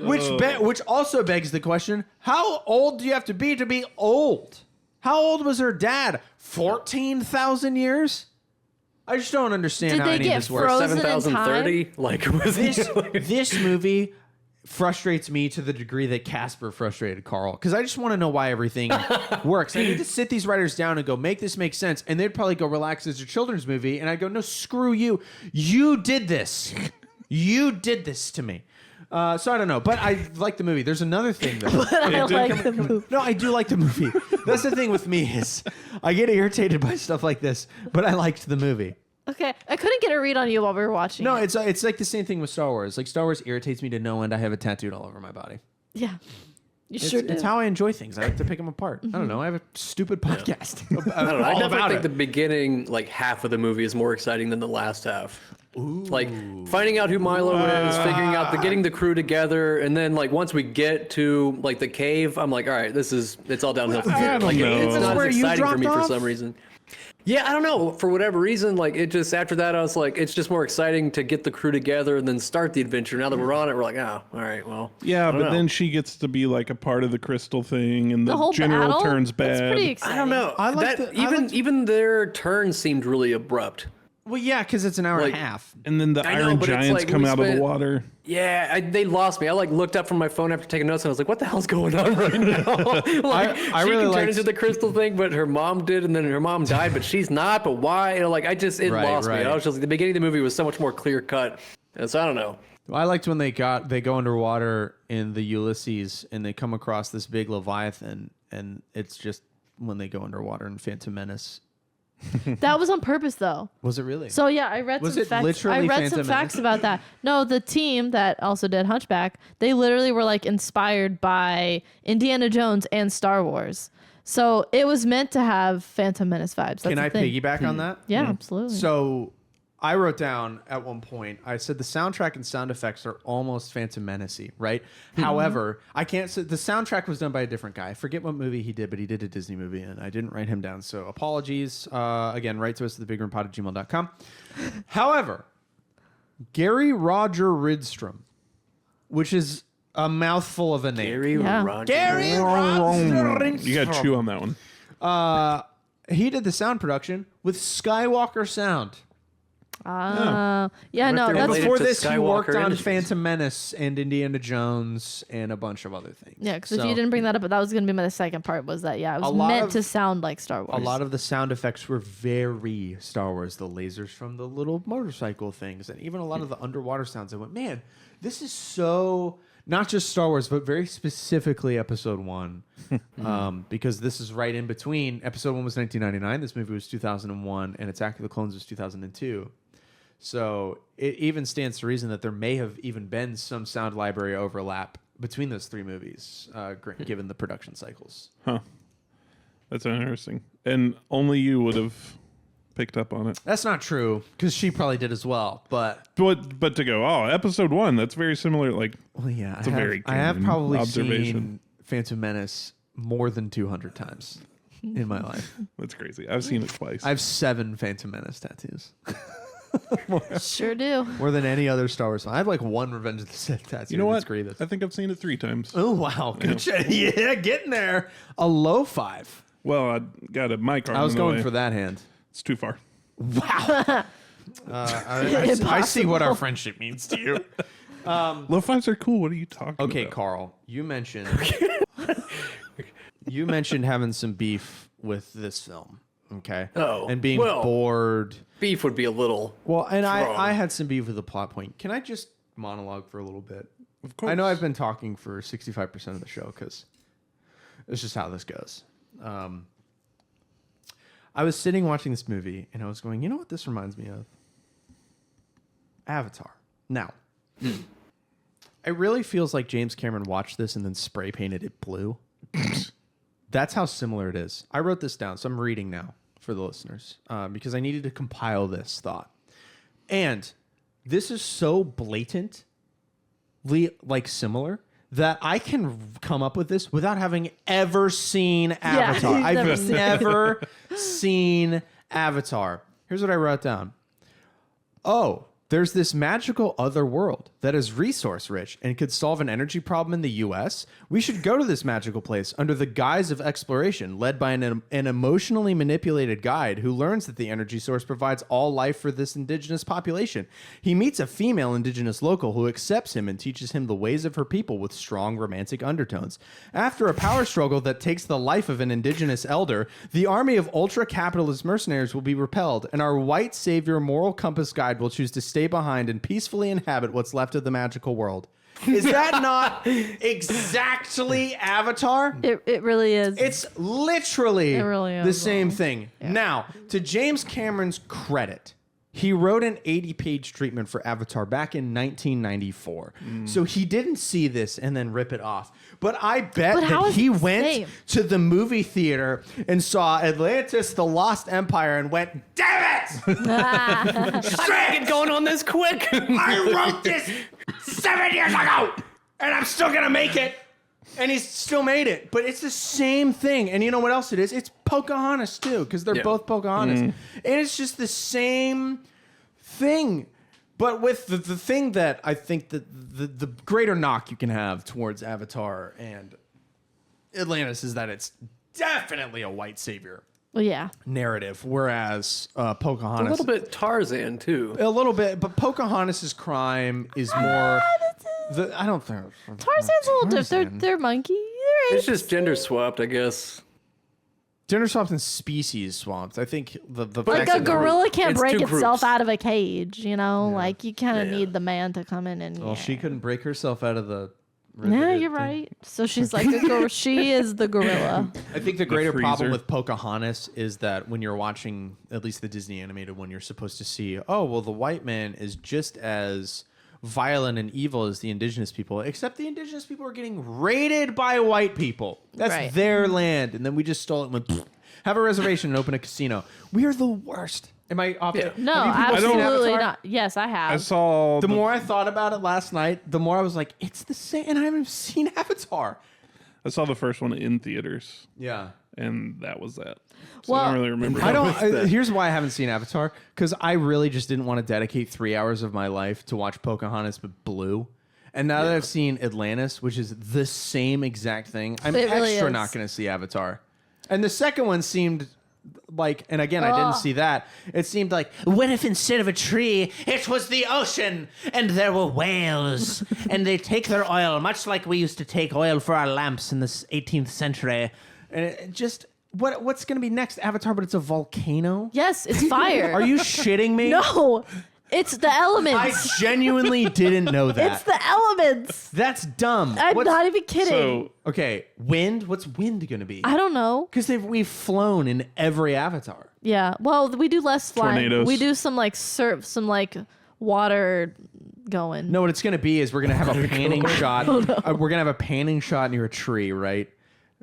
Speaker 1: Which also begs the question, how old do you have to be old? How old was her dad? 14,000 years? I just don't understand
Speaker 2: Did
Speaker 1: how
Speaker 2: they
Speaker 1: any of
Speaker 2: get
Speaker 1: this works.
Speaker 2: frozen in
Speaker 4: 7,030? Like, was
Speaker 1: This movie frustrates me to the degree that Casper frustrated Carl, because I just want to know why everything works. I need to sit these writers down and go, make this make sense, and they'd probably go, relax, it's a children's movie, and I'd go, no, screw you. You did this. You did this to me. So I don't know, but I like the movie. There's another thing, though.
Speaker 2: I like the movie.
Speaker 1: No, I do like the movie. That's the thing with me is I get irritated by stuff like this, but I liked the movie.
Speaker 2: Okay, I couldn't get a read on you while we were watching.
Speaker 1: No,
Speaker 2: it.
Speaker 1: it's like the same thing with Star Wars. Like Star Wars irritates me to no end. I have it tattooed all over my body.
Speaker 2: Yeah, you sure do.
Speaker 1: It's how I enjoy things. I like to pick them apart. I don't know. I have a stupid podcast.
Speaker 4: I don't know. I
Speaker 1: all
Speaker 4: definitely
Speaker 1: about
Speaker 4: think
Speaker 1: it.
Speaker 4: the beginning, like half of the movie, is more exciting than the last half. Like finding out who Milo is, figuring out getting the crew together, and then like once we get to like the cave, I'm like, all right, it's all downhill from here. Like it's not
Speaker 1: where
Speaker 4: as
Speaker 1: you
Speaker 4: exciting for me
Speaker 1: dropped
Speaker 4: for
Speaker 1: off?
Speaker 4: some reason. Yeah, I don't know. For whatever reason, like it just after that, I was like, it's just more exciting to get the crew together and then start the adventure. Now that we're on it, we're like, oh, all right, well.
Speaker 3: Yeah,
Speaker 4: I don't
Speaker 3: but
Speaker 4: know.
Speaker 3: then she gets to be like a part of the crystal thing, and
Speaker 2: The
Speaker 3: the,
Speaker 2: whole
Speaker 3: general
Speaker 2: battle
Speaker 3: turns bad.
Speaker 2: That's pretty exciting.
Speaker 4: I don't know.
Speaker 1: I like
Speaker 4: Even their turn seemed really abrupt.
Speaker 1: Well, yeah, because it's an hour and
Speaker 4: Like-
Speaker 1: a half.
Speaker 3: And then the
Speaker 4: I know,
Speaker 3: iron
Speaker 4: but it's
Speaker 3: giants
Speaker 4: like
Speaker 3: come
Speaker 4: we
Speaker 3: out of the
Speaker 4: spent-
Speaker 3: water.
Speaker 4: Yeah, they lost me. I like looked up from my phone after taking notes, and I was like, "What the hell's going on right now?" Like,
Speaker 1: I
Speaker 4: she
Speaker 1: really
Speaker 4: can turn
Speaker 1: liked-
Speaker 4: into the crystal thing, but her mom did, and then her mom died, but she's not. But why? You know, like it
Speaker 1: Right,
Speaker 4: lost me.
Speaker 1: right.
Speaker 4: I was just like, the beginning of the movie was so much more clear cut, and so I don't know.
Speaker 1: I liked when they go underwater in the Ulysses and they come across this big Leviathan, and it's just when they go underwater in Phantom Menace.
Speaker 2: That was on purpose, though.
Speaker 1: Was it really?
Speaker 2: So yeah, I read
Speaker 1: Was
Speaker 2: some
Speaker 1: it
Speaker 2: facts.
Speaker 1: literally
Speaker 2: I read
Speaker 1: Phantom
Speaker 2: some facts
Speaker 1: Menace?
Speaker 2: about that. No, the team that also did Hunchback, they literally were like inspired by Indiana Jones and Star Wars. So it was meant to have Phantom Menace vibes. That's
Speaker 1: Can
Speaker 2: the
Speaker 1: I
Speaker 2: thing.
Speaker 1: piggyback on that?
Speaker 2: Yeah, absolutely.
Speaker 1: So I wrote down at one point, I said the soundtrack and sound effects are almost Phantom Menace-y, right? However, I can't say the soundtrack was done by a different guy. I forget what movie he did, but he did a Disney movie, and I didn't write him down. So apologies. Again, write to us at thebigroompod@gmail.com. However, Gary Roger Ridstrom, which is a mouthful of a name.
Speaker 4: Gary
Speaker 2: Yeah.
Speaker 4: Roger.
Speaker 1: Gary Roger Ridstrom.
Speaker 3: You got to chew on that one.
Speaker 1: He did the sound production with Skywalker Sound.
Speaker 2: Yeah,
Speaker 4: What
Speaker 2: no,
Speaker 4: they're
Speaker 2: that's
Speaker 4: related
Speaker 1: Before
Speaker 4: to
Speaker 1: this, he worked
Speaker 4: Skywalker
Speaker 1: on
Speaker 4: Industries.
Speaker 1: Phantom Menace and Indiana Jones and a bunch of other things.
Speaker 2: yeah. Because if
Speaker 1: So,
Speaker 2: you didn't bring that up, that was gonna be my second part. Was that it was
Speaker 1: lot
Speaker 2: meant
Speaker 1: of-
Speaker 2: to sound like Star Wars.
Speaker 1: a lot of the sound effects were very Star Wars. The lasers from the little motorcycle things, and even a lot of the underwater sounds. I went, man, this is so not just Star Wars, but very specifically Episode 1, because this is right in between. Episode 1 was 1999. This movie was 2001, and Attack of the Clones was 2002. So it even stands to reason that there may have even been some sound library overlap between those three movies, given the production cycles.
Speaker 3: Huh. That's interesting. And only you would have picked up on it.
Speaker 1: That's not true, because she probably did as well. But
Speaker 3: But to go, episode 1, that's very similar. Like,
Speaker 1: well, yeah,
Speaker 3: It's a very
Speaker 1: I have
Speaker 3: common
Speaker 1: probably
Speaker 3: observation.
Speaker 1: seen Phantom Menace more than 200 times in my life.
Speaker 3: that's crazy. I've seen it twice.
Speaker 1: I have 7 Phantom Menace tattoos,
Speaker 2: Sure do.
Speaker 1: more than any other Star Wars film. I have like 1 Revenge of the Sith tattoo.
Speaker 3: you know
Speaker 1: and
Speaker 3: what?
Speaker 1: It's Grievous.
Speaker 3: I think I've seen it 3 times.
Speaker 1: Oh wow, good shit. Yeah, getting there. A low 5.
Speaker 3: Well, I got a mic arm.
Speaker 1: I was
Speaker 3: in the
Speaker 1: going
Speaker 3: way.
Speaker 1: for that hand.
Speaker 3: It's too far.
Speaker 1: Wow. I see what our friendship means to you.
Speaker 3: Low fives are cool. What are you talking about?
Speaker 1: Okay, Carl, you mentioned having some beef with this film. Okay.
Speaker 4: Oh,
Speaker 1: and being
Speaker 4: well.
Speaker 1: bored.
Speaker 4: Beef would be a little.
Speaker 1: Well, and
Speaker 4: Strong.
Speaker 1: I had some beef with the plot point. Can I just monologue for a little bit?
Speaker 3: Of course.
Speaker 1: I know I've been talking for 65% of the show because it's just how this goes. I was sitting watching this movie and I was going, you know what this reminds me of? Avatar. Now, it really feels like James Cameron watched this and then spray painted it blue. That's how similar it is. I wrote this down, so I'm reading now for the listeners because I needed to compile this thought. And this is so blatantly like similar that I can come up with this without having ever seen Avatar.
Speaker 2: he's never
Speaker 1: I've
Speaker 2: seen it.
Speaker 1: never seen Avatar. Here's what I wrote down. Oh, there's this magical other world that is resource rich and could solve an energy problem in the US. We should go to this magical place under the guise of exploration, led by an emotionally manipulated guide who learns that the energy source provides all life for this indigenous population. He meets a female indigenous local who accepts him and teaches him the ways of her people with strong romantic undertones. After a power struggle that takes the life of an indigenous elder, the army of ultra-capitalist mercenaries will be repelled, and our white savior moral compass guide will choose to stay behind and peacefully inhabit what's left of the magical world. Is that not exactly Avatar?
Speaker 2: It really is.
Speaker 1: It's literally
Speaker 2: really is,
Speaker 1: the same
Speaker 2: though.
Speaker 1: thing. Now, to James Cameron's credit, he wrote an 80-page treatment for Avatar back in 1994. So he didn't see this and then rip it off. But I bet
Speaker 2: But how
Speaker 1: that
Speaker 2: is
Speaker 1: he
Speaker 2: it the
Speaker 1: went
Speaker 2: same?
Speaker 1: to the movie theater and saw Atlantis, the Lost Empire, and went, damn it!
Speaker 4: Get going on this quick.
Speaker 1: I wrote this 7 years ago, and I'm still gonna make it. And he's still made it, but it's the same thing. And you know what else it is? It's Pocahontas too, because they're both Pocahontas, and it's just the same thing. But with the thing that I think that the greater knock you can have towards Avatar and Atlantis is that it's definitely a white savior
Speaker 2: well, yeah.
Speaker 1: narrative, whereas
Speaker 4: A
Speaker 1: Pocahontas
Speaker 4: little bit Tarzan too.
Speaker 1: a little bit, but Pocahontas's crime is more. I don't think
Speaker 2: Tarzan's a little different. They're monkey. They're
Speaker 4: It's just gender swapped, I guess.
Speaker 1: Gender swapped and species swapped. I think the
Speaker 2: like
Speaker 1: fact
Speaker 2: a
Speaker 1: that-
Speaker 2: gorilla can't
Speaker 4: It's
Speaker 2: break
Speaker 4: two
Speaker 2: itself
Speaker 4: groups.
Speaker 2: out of a cage, you know? Like you kind of
Speaker 4: Yeah.
Speaker 2: need the man to come in and
Speaker 1: Well, she couldn't break herself out of the
Speaker 2: Yeah, you're right. So she's like, she is the gorilla.
Speaker 1: I think the greater problem
Speaker 3: freezer.
Speaker 1: with Pocahontas is that when you're watching at least the Disney animated one, you're supposed to see, oh, well, the white man is just as violent and evil as the indigenous people, except the indigenous people are getting raided by white people. That's
Speaker 2: Right.
Speaker 1: their land. And then we just stole it and went, have a reservation and open a casino. We are the worst. Am I off?
Speaker 4: Yeah.
Speaker 2: No,
Speaker 1: Have you people seen
Speaker 2: absolutely
Speaker 1: Avatar?
Speaker 2: not. Yes, I have.
Speaker 3: I saw
Speaker 1: The more I thought about it last night, the more I was like, it's the same. And I haven't seen Avatar.
Speaker 3: I saw the first one in theaters,
Speaker 1: Yeah.
Speaker 3: and that was that. So
Speaker 2: Well,
Speaker 3: I don't really remember.
Speaker 1: I
Speaker 3: that.
Speaker 1: don't. Here's why I haven't seen Avatar, because I really just didn't want to dedicate 3 hours of my life to watch Pocahontas but blue. And now that I've seen Atlantis, which is the same exact thing, I'm
Speaker 2: It really
Speaker 1: extra
Speaker 2: is.
Speaker 1: not going to see Avatar. And the second one seemed like, and again, I didn't see that. It seemed like, what if instead of a tree, it was the ocean, and there were whales, and they take their oil, much like we used to take oil for our lamps in the 18th century. And it just, what's going to be next? Avatar, but it's a volcano?
Speaker 2: Yes, it's fire.
Speaker 1: Are you shitting me?
Speaker 2: No, it's the elements.
Speaker 1: I genuinely didn't know that.
Speaker 2: It's the elements.
Speaker 1: That's dumb.
Speaker 2: I'm
Speaker 1: What's-
Speaker 2: not even kidding.
Speaker 3: So
Speaker 1: Okay, wind? What's wind going to be?
Speaker 2: I don't know.
Speaker 1: Because we've flown in every Avatar.
Speaker 2: Yeah. Well, we do less flying.
Speaker 3: Tornadoes.
Speaker 2: We do some like surf, some like water going.
Speaker 1: No, what it's going to be is we're going to have a panning shot. We're going to have a panning shot near a tree, right?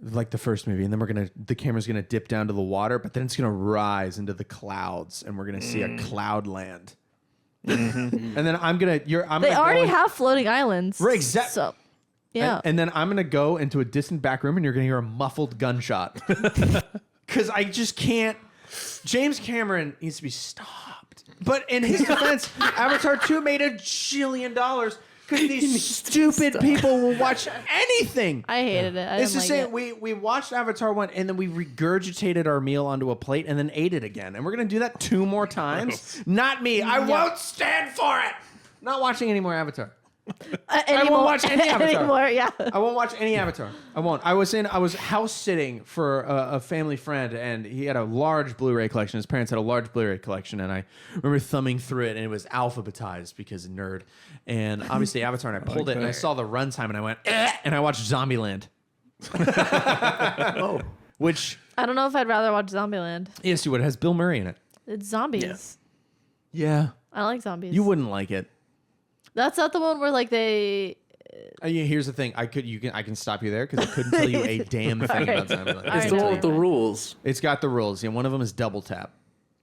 Speaker 1: Like the first movie. And then the camera's going to dip down to the water, but then it's going to rise into the clouds and we're going to see a cloud land. And then
Speaker 2: They already have floating islands.
Speaker 1: Right, exact-
Speaker 2: So, yeah.
Speaker 1: And then I'm going to go into a distant back room and you're going to hear a muffled gunshot. Because I just can't. James Cameron needs to be stopped. But in his defense, Avatar 2 made $1 jillion because these stupid people will watch anything.
Speaker 2: I hated it. I
Speaker 1: It's
Speaker 2: didn't
Speaker 1: the
Speaker 2: like
Speaker 1: same.
Speaker 2: it.
Speaker 1: We watched Avatar 1 and then we regurgitated our meal onto a plate and then ate it again. And we're going to do that 2 more times. Not me. I won't stand for it. Not watching any more Avatar. I won't watch any Avatar.
Speaker 2: anymore. Yeah.
Speaker 1: I won't watch any Avatar. I won't. I was house sitting for a family friend, and he had a large Blu-ray collection. His parents had a large Blu-ray collection, and I remember thumbing through it, and it was alphabetized because nerd. And obviously Avatar, and I pulled it, and I saw the runtime, and I went, and I watched Zombieland.
Speaker 4: Oh,
Speaker 1: Which,
Speaker 2: I don't know if I'd rather watch Zombieland.
Speaker 1: yes, you would. It has Bill Murray in it.
Speaker 2: It's zombies.
Speaker 1: Yeah.
Speaker 2: I like zombies.
Speaker 1: You wouldn't like it.
Speaker 2: That's not the one where like they.
Speaker 1: Here's the thing. I can stop you there because I couldn't tell you a damn thing about Zombieland.
Speaker 2: All
Speaker 4: it's
Speaker 2: right,
Speaker 4: the
Speaker 2: tell
Speaker 4: one
Speaker 2: me
Speaker 4: with the
Speaker 2: about it.
Speaker 4: rules.
Speaker 1: It's got the rules. Yeah, one of them is double tap.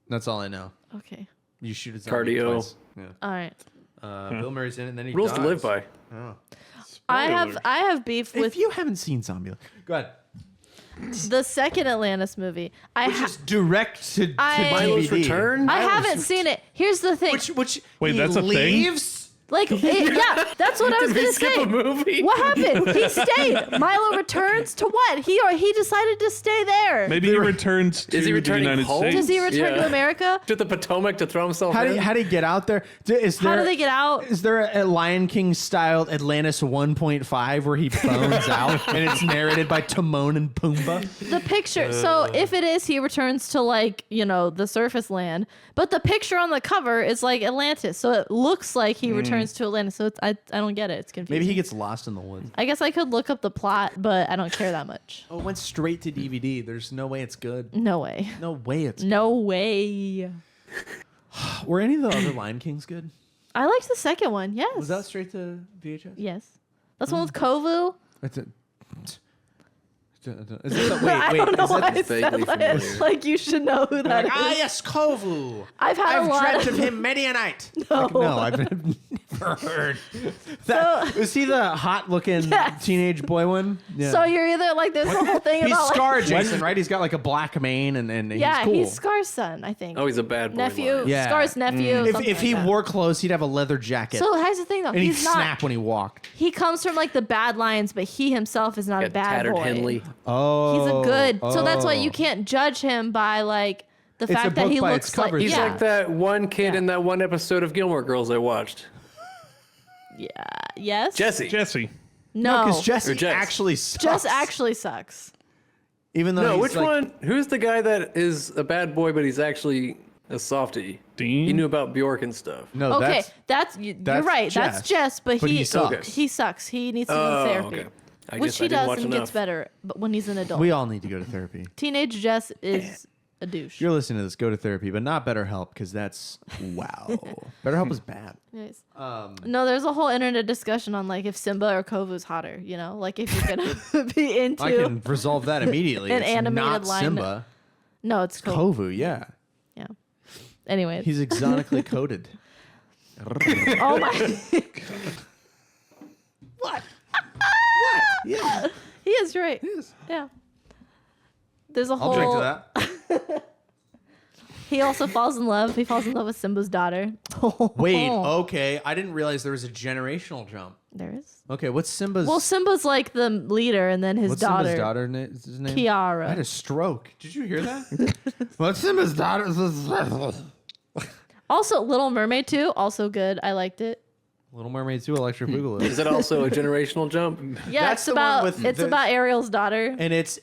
Speaker 1: That's all I know.
Speaker 2: Okay.
Speaker 1: You shoot a zombie
Speaker 4: Cardio.
Speaker 1: twice. Yeah.
Speaker 2: All right.
Speaker 1: Bill Murray's in it, and then he
Speaker 4: Rules to
Speaker 1: dies.
Speaker 4: live by.
Speaker 3: Spoilers.
Speaker 2: I have beef with
Speaker 1: If you haven't seen Zombieland, go ahead.
Speaker 2: the second Atlantis movie.
Speaker 1: Which is direct to
Speaker 4: Milo's
Speaker 1: DVD.
Speaker 4: Return?
Speaker 2: I haven't seen it. Here's the thing.
Speaker 1: Which
Speaker 3: Wait,
Speaker 1: he
Speaker 3: that's a thing?
Speaker 1: leaves?
Speaker 2: Like, yeah, that's what I was
Speaker 4: Did we
Speaker 2: gonna
Speaker 4: skip
Speaker 2: say.
Speaker 4: a movie?
Speaker 2: What happened? He stayed. Milo returns to what? He decided to stay there.
Speaker 3: Maybe he returns to
Speaker 4: Is he
Speaker 3: the
Speaker 4: returning
Speaker 3: United
Speaker 4: home?
Speaker 3: States.
Speaker 2: Does he return
Speaker 4: Yeah.
Speaker 2: to America?
Speaker 4: To the Potomac to throw himself
Speaker 1: How
Speaker 4: in?
Speaker 1: do you get out there?
Speaker 2: How do they get out?
Speaker 1: Is there a Lion King styled Atlantis 1.5 where he bones out and it's narrated by Timon and Pumbaa?
Speaker 2: The picture. So if it is, he returns to like the surface land. But the picture on the cover is like Atlantis, so it looks like he returns to Atlantis. So I don't get it. It's confusing.
Speaker 1: Maybe he gets lost in the woods.
Speaker 2: I guess I could look up the plot, but I don't care that much.
Speaker 1: Oh, it went straight to DVD. There's no way it's good.
Speaker 2: No way.
Speaker 1: No way it's
Speaker 2: No way.
Speaker 1: Were any of the other Lion Kings good?
Speaker 2: I liked the second one. Yes.
Speaker 1: Was that straight to VHS?
Speaker 2: Yes. That's one with Kovu.
Speaker 1: Is it
Speaker 2: I don't know
Speaker 1: is
Speaker 2: why
Speaker 1: that
Speaker 2: I said
Speaker 4: vaguely
Speaker 2: that.
Speaker 4: familiar.
Speaker 2: Like you should know who that is.
Speaker 1: yes, Kovu.
Speaker 2: I've had a lot
Speaker 1: dreamt
Speaker 2: of
Speaker 1: of him many a night.
Speaker 2: No.
Speaker 1: No, I've never heard. That, is he the hot-looking
Speaker 2: Yes.
Speaker 1: teenage boy one? Yeah.
Speaker 2: So you're either like there's the whole thing
Speaker 1: he's
Speaker 2: about
Speaker 1: Scar
Speaker 2: like,
Speaker 1: Jason, right? He's got like a black mane and
Speaker 2: yeah,
Speaker 1: he's cool.
Speaker 2: he's Scar's son, I think.
Speaker 4: Oh, he's a bad boy.
Speaker 2: nephew.
Speaker 4: Lion.
Speaker 1: Yeah.
Speaker 2: Scar's nephew.
Speaker 1: If
Speaker 2: something
Speaker 1: he
Speaker 2: like that.
Speaker 1: wore clothes, he'd have a leather jacket.
Speaker 2: So here's the thing though,
Speaker 1: and he'd
Speaker 2: he's not.
Speaker 1: snap when he walked.
Speaker 2: He comes from like the bad lions, but he himself is not a
Speaker 4: Got
Speaker 2: bad
Speaker 4: tattered
Speaker 2: boy.
Speaker 4: Henley.
Speaker 1: Oh.
Speaker 2: He's a good. So that's why you can't judge him by like the
Speaker 1: It's a
Speaker 2: fact that
Speaker 1: book
Speaker 2: he
Speaker 1: by
Speaker 2: looks
Speaker 1: its
Speaker 2: like
Speaker 1: cover.
Speaker 4: He's
Speaker 2: yeah.
Speaker 4: like that one kid
Speaker 2: Yeah.
Speaker 4: in that one episode of Gilmore Girls I watched.
Speaker 2: Yeah. Yes.
Speaker 3: Jesse.
Speaker 2: No.
Speaker 1: Because Jesse
Speaker 4: Or Jess.
Speaker 1: actually sucks.
Speaker 2: Jess actually sucks.
Speaker 1: Even though
Speaker 4: No,
Speaker 1: he's
Speaker 4: which
Speaker 1: like,
Speaker 4: one? Who's the guy that is a bad boy, but he's actually A softie.
Speaker 3: Dean?
Speaker 4: He knew about Bjork and stuff.
Speaker 1: No,
Speaker 2: Okay,
Speaker 1: that's
Speaker 2: you're
Speaker 1: that's
Speaker 2: right.
Speaker 1: Jess.
Speaker 2: That's Jess, but
Speaker 1: But he sucks.
Speaker 2: He sucks. He needs to go to therapy.
Speaker 4: Okay. I
Speaker 2: Which
Speaker 4: guess
Speaker 2: he
Speaker 4: I didn't
Speaker 2: does
Speaker 4: watch
Speaker 2: and
Speaker 4: enough.
Speaker 2: gets better, but when he's an adult.
Speaker 1: we all need to go to therapy.
Speaker 2: Teenage Jess is a douche.
Speaker 1: If you're listening to this, go to therapy, but not BetterHelp because that's wow. BetterHelp is bad.
Speaker 2: Nice. No, there's a whole internet discussion on like if Simba or Kovu's hotter. You know, like if you're gonna be into.
Speaker 1: I can resolve that immediately.
Speaker 2: An
Speaker 1: It's
Speaker 2: animated
Speaker 1: not
Speaker 2: line.
Speaker 1: Simba.
Speaker 2: No, it's Kovu.
Speaker 1: Kovu, yeah.
Speaker 2: Yeah. Anyway.
Speaker 1: He's exotically coated.
Speaker 2: Oh my.
Speaker 1: What? Yeah.
Speaker 2: He is right.
Speaker 1: Yes.
Speaker 2: Yeah. There's a
Speaker 1: I'll
Speaker 2: whole.
Speaker 1: drink to that.
Speaker 2: He also falls in love. He falls in love with Simba's daughter.
Speaker 1: Wait, okay. I didn't realize there was a generational jump.
Speaker 2: There is.
Speaker 1: Okay, what's Simba's?
Speaker 2: Well, Simba's like the leader, and then his
Speaker 1: what's
Speaker 2: daughter.
Speaker 1: Simba's daughter his name?
Speaker 2: Kiara.
Speaker 1: I had a stroke. Did you hear that? What's Simba's daughter?
Speaker 2: Also, Little Mermaid 2, also good. I liked it.
Speaker 1: Little Mermaid 2, Electric Boogaloo.
Speaker 4: Is it also a generational jump?
Speaker 2: Yeah,
Speaker 1: That's
Speaker 2: it's
Speaker 1: the one
Speaker 2: about
Speaker 1: with
Speaker 2: it's
Speaker 1: the-
Speaker 2: about Ariel's daughter.
Speaker 1: And it's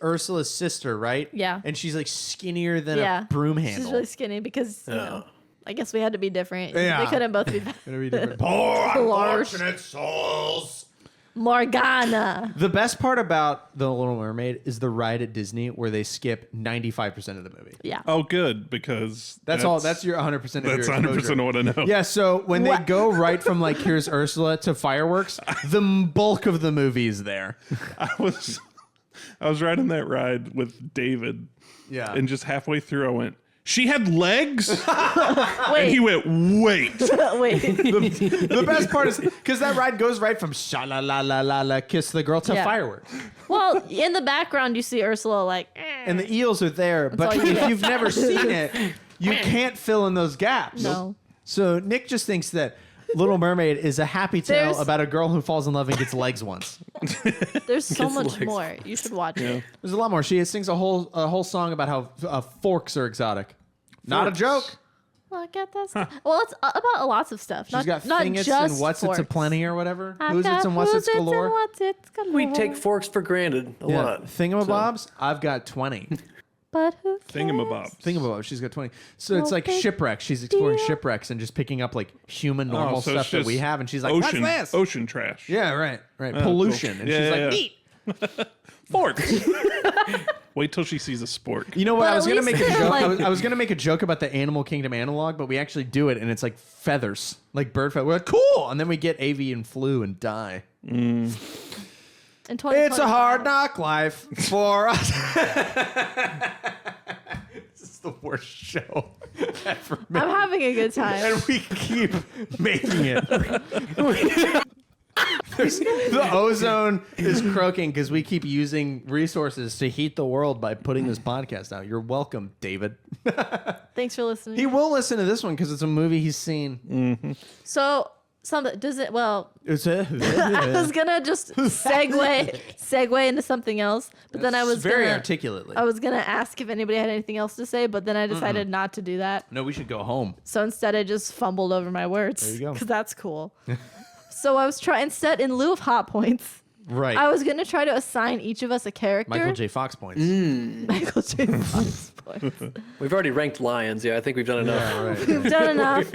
Speaker 1: Ursula's sister, right?
Speaker 2: Yeah.
Speaker 1: And she's like skinnier than
Speaker 2: Yeah,
Speaker 1: a broom handle.
Speaker 2: she's really skinny because you know, I guess we had to be different.
Speaker 1: Yeah.
Speaker 2: We couldn't both be
Speaker 1: Gonna be different. Poor
Speaker 2: Large.
Speaker 1: unfortunate souls.
Speaker 2: Morgana.
Speaker 1: The best part about The Little Mermaid is the ride at Disney where they skip 95% of the movie.
Speaker 2: Yeah.
Speaker 3: Oh, good, because
Speaker 1: That's all. That's your 100% of your
Speaker 3: That's
Speaker 1: exposure.
Speaker 3: 100% of what I know.
Speaker 1: Yeah, so when they
Speaker 2: What?
Speaker 1: go right from like here's Ursula to fireworks, the bulk of the movie is there.
Speaker 3: I was riding that ride with David,
Speaker 1: Yeah.
Speaker 3: and just halfway through, I went, "She had legs," and
Speaker 2: Wait.
Speaker 3: he went, "Wait."
Speaker 2: Wait.
Speaker 1: The best part is because that ride goes right from sha la la la la la kiss the girl to
Speaker 2: Yeah.
Speaker 1: fireworks.
Speaker 2: Well, in the background, you see Ursula like.
Speaker 1: And the eels are there, but
Speaker 2: all you
Speaker 1: if
Speaker 2: get.
Speaker 1: you've never seen it, you can't fill in those gaps.
Speaker 2: No.
Speaker 1: So Nick just thinks that Little Mermaid is a happy tale
Speaker 2: There's-
Speaker 1: about a girl who falls in love and gets legs once.
Speaker 2: There's so
Speaker 4: Gets
Speaker 2: much
Speaker 4: legs.
Speaker 2: more. You should watch it.
Speaker 1: There's a lot more. She sings a whole song about how forks are exotic. Not a
Speaker 3: Forks.
Speaker 1: joke.
Speaker 2: Look at this. Well, it's about lots of stuff.
Speaker 1: She's got
Speaker 2: not
Speaker 1: thingits
Speaker 2: just
Speaker 1: and what's it's a
Speaker 2: forks.
Speaker 1: plenty or whatever.
Speaker 2: I've
Speaker 1: Who's
Speaker 2: got
Speaker 1: it's and what's it's
Speaker 2: who's-its and
Speaker 1: galore.
Speaker 2: what's-its galore.
Speaker 4: We take forks for granted a
Speaker 1: Yeah.
Speaker 4: lot.
Speaker 1: Thingamabobs. I've got 20.
Speaker 2: But who cares?
Speaker 3: Thingamabobs.
Speaker 1: Thingamabobs. She's got 20. So it's
Speaker 2: No
Speaker 1: like
Speaker 2: big
Speaker 1: shipwrecks. She's exploring
Speaker 2: deal.
Speaker 1: shipwrecks and just picking up like human normal
Speaker 3: so it's
Speaker 1: stuff that we
Speaker 3: just
Speaker 1: have. And she's like,
Speaker 3: ocean,
Speaker 1: what's this?
Speaker 3: ocean trash.
Speaker 1: Yeah, right.
Speaker 3: cool.
Speaker 1: Pollution. And
Speaker 3: Yeah,
Speaker 1: she's
Speaker 3: yeah,
Speaker 1: like,
Speaker 3: yeah.
Speaker 1: neat.
Speaker 3: Forks. Wait till she sees a spork.
Speaker 1: You know what?
Speaker 2: But
Speaker 1: I was
Speaker 2: at
Speaker 1: gonna
Speaker 2: least
Speaker 1: make a
Speaker 2: they're
Speaker 1: joke.
Speaker 2: like-
Speaker 1: I was gonna make a joke about the Animal Kingdom analog, but we actually do it, and it's like feathers, like bird feathers. We're like, cool, and then we get avian flu and die.
Speaker 2: In 2020.
Speaker 1: It's a hard knock life for us. This is the worst show ever made,
Speaker 2: I'm having a good time.
Speaker 1: and we keep making it. The ozone is croaking because we keep using resources to heat the world by putting this podcast out. You're welcome, David.
Speaker 2: Thanks for listening.
Speaker 1: He will listen to this one because it's a movie he's seen.
Speaker 2: So, something does it? Well,
Speaker 1: It's
Speaker 2: I was gonna just segue into something else, but then I was
Speaker 1: very
Speaker 2: gonna,
Speaker 1: articulately.
Speaker 2: I was gonna ask if anybody had anything else to say, but then I decided not to do that.
Speaker 1: No, we should go home.
Speaker 2: So instead, I just fumbled over my words.
Speaker 1: There you go.
Speaker 2: Because that's cool. So I was trying instead in lieu of hot points.
Speaker 1: Right.
Speaker 2: I was gonna try to assign each of us a character.
Speaker 1: Michael J. Fox points.
Speaker 2: Michael J. Fox points.
Speaker 4: We've already ranked lions. Yeah, I think we've done enough.
Speaker 1: Yeah, right.
Speaker 2: We've done enough.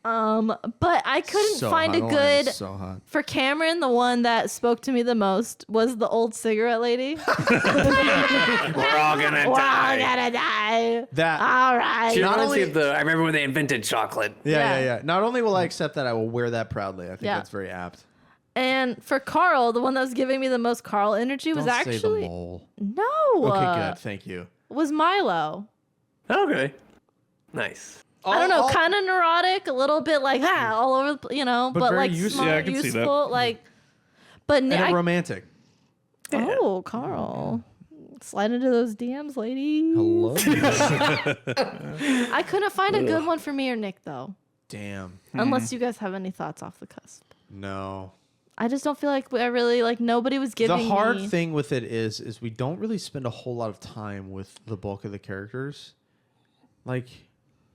Speaker 2: But I couldn't
Speaker 1: So
Speaker 2: find
Speaker 1: hot.
Speaker 2: a
Speaker 1: Oh,
Speaker 2: good.
Speaker 1: so hot.
Speaker 2: For Cameron, the one that spoke to me the most was the old cigarette lady.
Speaker 4: We're all gonna
Speaker 2: We're all gonna die.
Speaker 1: That.
Speaker 2: All right.
Speaker 4: She
Speaker 1: Not
Speaker 4: reminds
Speaker 1: only-
Speaker 4: me of the. I remember when they invented chocolate.
Speaker 1: Yeah. Not only will I accept that, I will wear that proudly. I think
Speaker 2: Yeah.
Speaker 1: that's very apt.
Speaker 2: And for Carl, the one that was giving me the most Carl energy was
Speaker 1: Don't say the
Speaker 2: actually
Speaker 1: mole.
Speaker 2: no.
Speaker 1: Okay, good. Thank you.
Speaker 2: Was Milo.
Speaker 4: Okay. Nice.
Speaker 2: I don't know, kind of neurotic, a little bit like all over,
Speaker 1: But
Speaker 2: but
Speaker 1: very
Speaker 2: like
Speaker 1: useful.
Speaker 2: smart,
Speaker 3: Yeah, I can see that.
Speaker 2: useful, like. But
Speaker 1: And a romantic.
Speaker 2: oh, Carl, slide into those DMs, lady.
Speaker 1: Hello.
Speaker 2: I couldn't find a good one for me or Nick though,
Speaker 1: Damn.
Speaker 2: unless you guys have any thoughts off the cusp.
Speaker 1: No.
Speaker 2: I just don't feel like I really like nobody was giving
Speaker 1: The hard
Speaker 2: me.
Speaker 1: thing with it is we don't really spend a whole lot of time with the bulk of the characters. Like,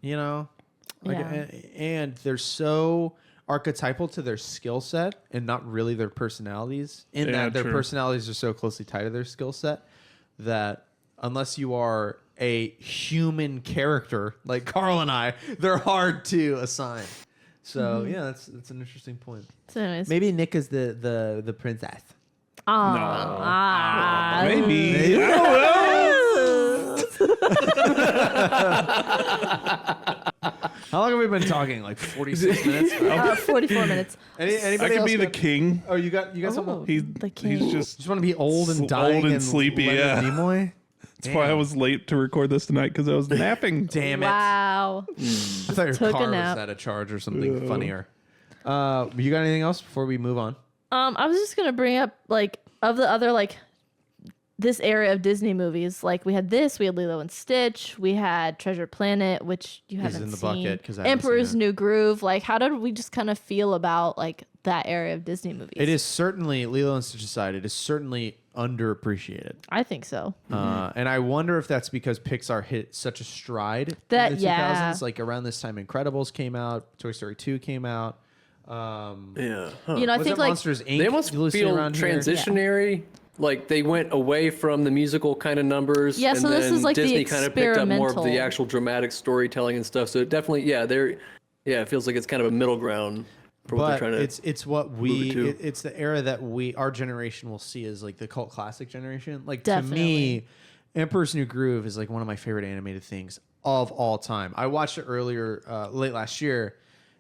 Speaker 1: you know, like,
Speaker 2: Yeah.
Speaker 1: and they're so archetypal to their skill set and not really their personalities. In
Speaker 3: Yeah,
Speaker 1: that their
Speaker 3: true.
Speaker 1: personalities are so closely tied to their skill set that unless you are a human character like Carl and I, they're hard to assign. So yeah, that's an interesting point.
Speaker 2: So anyways.
Speaker 1: Maybe Nick is the princess.
Speaker 3: Maybe. I don't
Speaker 1: How long have we been talking? Like 46 minutes?
Speaker 2: 44 minutes.
Speaker 1: Anybody
Speaker 3: I could
Speaker 1: else
Speaker 3: be the
Speaker 1: got-
Speaker 3: king.
Speaker 1: Oh, you got something?
Speaker 2: The king.
Speaker 3: He's just.
Speaker 1: Just want to be old and dying
Speaker 3: Old and sleepy,
Speaker 1: Leonard
Speaker 3: yeah.
Speaker 1: Nimoy?
Speaker 3: That's why I was late to record this tonight because I was napping.
Speaker 1: Damn it.
Speaker 2: Wow.
Speaker 1: I thought your
Speaker 2: Took a
Speaker 1: car was
Speaker 2: nap.
Speaker 1: at a charge or something funnier. You got anything else before we move on?
Speaker 2: I was just gonna bring up like of the other like this era of Disney movies. Like we had Lilo and Stitch, we had Treasure Planet, which you haven't
Speaker 1: in the
Speaker 2: seen.
Speaker 1: bucket 'cause I haven't seen
Speaker 2: Emperor's
Speaker 1: it.
Speaker 2: New Groove. Like how did we just kind of feel about like that era of Disney movies?
Speaker 1: It is certainly, Lilo and Stitch aside, it is certainly underappreciated.
Speaker 2: I think so.
Speaker 1: And I wonder if that's because Pixar hit such a stride
Speaker 2: That-
Speaker 1: in the 2000s.
Speaker 2: yeah.
Speaker 1: Like around this time, Incredibles came out, Toy Story 2 came out.
Speaker 4: Yeah. Huh.
Speaker 2: You know, I
Speaker 1: Was
Speaker 2: think
Speaker 1: that
Speaker 2: like
Speaker 1: Monsters Inc.
Speaker 4: They almost
Speaker 1: loosely
Speaker 4: feel
Speaker 1: around here?
Speaker 4: transitionary. Like they went away from the musical kind of numbers.
Speaker 2: Yeah,
Speaker 4: and
Speaker 2: so this
Speaker 4: then
Speaker 2: is like the
Speaker 4: Disney kind of picked up more of the
Speaker 2: experimental.
Speaker 4: actual dramatic storytelling and stuff. So it definitely, it feels like it's kind of a middle ground for what they're
Speaker 1: But
Speaker 4: trying to.
Speaker 1: it's what
Speaker 4: move
Speaker 1: we
Speaker 4: it to.
Speaker 1: it's the era that our generation will see as like the cult classic generation. Like to
Speaker 2: Definitely.
Speaker 1: me, Emperor's New Groove is like one of my favorite animated things of all time. I watched it earlier, late last year,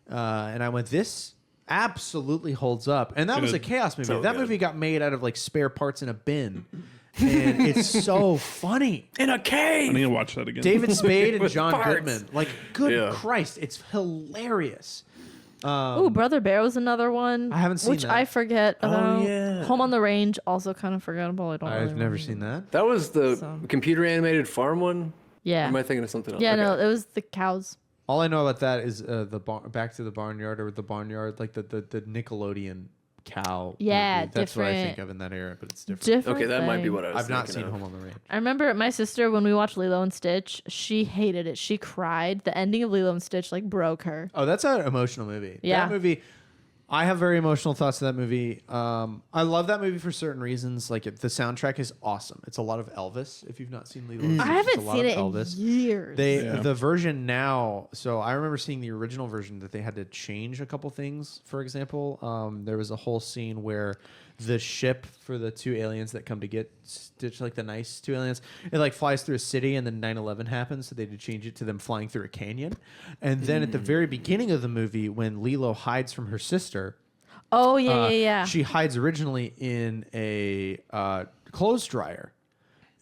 Speaker 1: and I went, "This absolutely holds up." And that was a
Speaker 3: Good.
Speaker 1: chaos movie.
Speaker 4: So
Speaker 1: that
Speaker 4: good.
Speaker 1: movie got made out of like spare parts in a bin, and it's so funny.
Speaker 4: in a
Speaker 3: I
Speaker 4: cave.
Speaker 3: need to watch that again.
Speaker 1: David Spade and
Speaker 4: With
Speaker 1: John
Speaker 4: parts.
Speaker 1: Goodman, like good
Speaker 4: Yeah.
Speaker 1: Christ, it's hilarious.
Speaker 2: Ooh, Brother Bear was another one.
Speaker 1: I haven't seen
Speaker 2: which
Speaker 1: that.
Speaker 2: I forget about.
Speaker 4: yeah.
Speaker 2: Home on the Range, also kind of forgettable. I don't.
Speaker 1: I've
Speaker 2: really
Speaker 1: never
Speaker 2: remember.
Speaker 1: seen that.
Speaker 4: That was the
Speaker 2: So-
Speaker 4: computer animated farm one. Or
Speaker 2: Yeah.
Speaker 4: am I thinking of something else?
Speaker 2: Yeah,
Speaker 4: Okay.
Speaker 2: no, it was the cows.
Speaker 1: All I know about that is Back to the Barnyard, or the Barnyard, like the Nickelodeon cow.
Speaker 2: Yeah,
Speaker 1: movie. That's what I think
Speaker 2: different-
Speaker 1: of in that era, but it's different.
Speaker 2: Different.
Speaker 4: Okay, that might be
Speaker 2: thing.
Speaker 4: what I was
Speaker 1: I've not
Speaker 4: thinking
Speaker 1: seen
Speaker 4: of.
Speaker 1: Home on the Range.
Speaker 2: I remember my sister when we watched Lilo and Stitch. She hated it. She cried. The ending of Lilo and Stitch like broke her.
Speaker 1: Oh, that's an emotional movie.
Speaker 2: Yeah.
Speaker 1: That movie, I have very emotional thoughts to that movie. I love that movie for certain reasons. Like the soundtrack is awesome. It's a lot of Elvis. If you've not seen Lilo and Stitch,
Speaker 2: I
Speaker 1: it's
Speaker 2: haven't
Speaker 1: a lot
Speaker 2: seen
Speaker 1: of
Speaker 2: it
Speaker 1: Elvis.
Speaker 2: in years.
Speaker 1: The version now. So I remember seeing the original version that they had to change a couple things. For example, there was a whole scene where the ship for the two aliens that come to get Stitch, like the nice two aliens, it like flies through a city, and then 9/11 happens, so they had to change it to them flying through a canyon. And then at the very beginning of the movie, when Lilo hides from her sister.
Speaker 2: Oh yeah.
Speaker 1: She hides originally in a clothes dryer.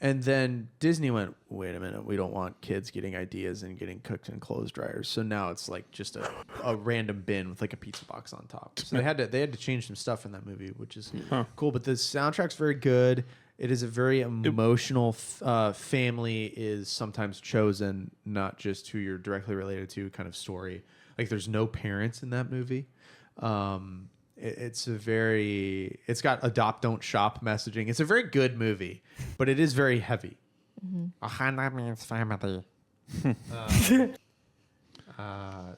Speaker 1: And then Disney went, wait a minute, we don't want kids getting ideas and getting cooked in clothes dryers. So now it's like just a random bin with like a pizza box on top. So they had to change some stuff in that movie, which is cool. But the soundtrack's very good. It is a very emotional family is sometimes chosen, not just who you're directly related to kind of story. Like there's no parents in that movie. It's got adopt, don't shop messaging. It's a very good movie, but it is very heavy. Ohana means family.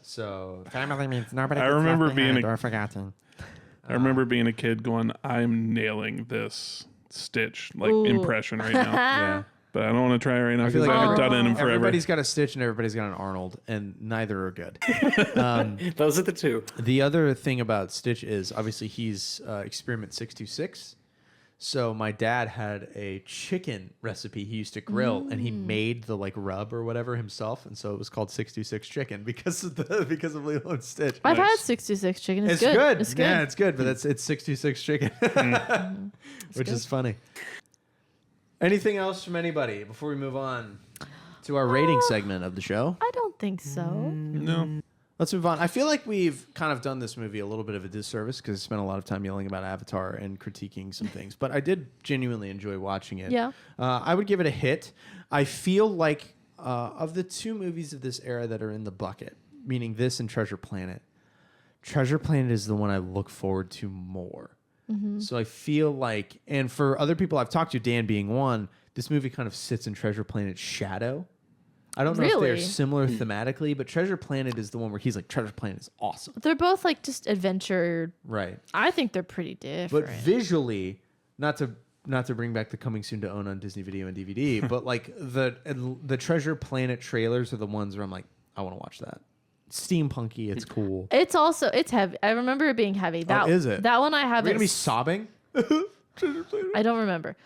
Speaker 1: So family means nobody.
Speaker 3: I
Speaker 1: gets
Speaker 3: remember
Speaker 1: left
Speaker 3: being
Speaker 1: behind
Speaker 3: a-
Speaker 1: or forgotten.
Speaker 3: I remember being a kid going, I'm nailing this Stitch impression right now.
Speaker 1: Yeah.
Speaker 3: But I don't want to try right now
Speaker 1: feel
Speaker 3: because
Speaker 1: like
Speaker 3: I haven't done it in forever.
Speaker 1: Everybody's got a Stitch and everybody's got an Arnold, and neither are good.
Speaker 4: Those are the two.
Speaker 1: The other thing about Stitch is obviously he's Experiment 626. So my dad had a chicken recipe he used to grill, and he made the like rub or whatever himself, and so it was called 626 chicken because of Lilo and Stitch.
Speaker 2: I've had 66 chicken. It's,
Speaker 1: It's good.
Speaker 2: It's good.
Speaker 1: Yeah, it's good, but it's 626 chicken, which is funny. Anything else from anybody before we move on to our rating segment of the show?
Speaker 2: I don't think so.
Speaker 3: No.
Speaker 1: Let's move on. I feel like we've kind of done this movie a little bit of a disservice because I spent a lot of time yelling about Avatar and critiquing some things, but I did genuinely enjoy watching it.
Speaker 2: Yeah.
Speaker 1: I would give it a hit. I feel like of the two movies of this era that are in the bucket, meaning this and Treasure Planet is the one I look forward to more. So I feel like, and for other people I've talked to, Dan being one, this movie kind of sits in Treasure Planet's shadow. I don't know if they're
Speaker 2: Really?
Speaker 1: similar thematically, but Treasure Planet is the one where he's like, Treasure Planet is awesome.
Speaker 2: They're both like just adventure.
Speaker 1: Right.
Speaker 2: I think they're pretty different.
Speaker 1: But visually, not to not to bring back the coming soon to own on Disney Video and DVD, but like the Treasure Planet trailers are the ones where I'm like, I want to watch that. Steampunky, it's cool.
Speaker 2: It's heavy. I remember it being heavy. That
Speaker 1: is it?
Speaker 2: That one I
Speaker 1: Are
Speaker 2: haven't.
Speaker 1: we gonna be sobbing?
Speaker 2: I don't remember.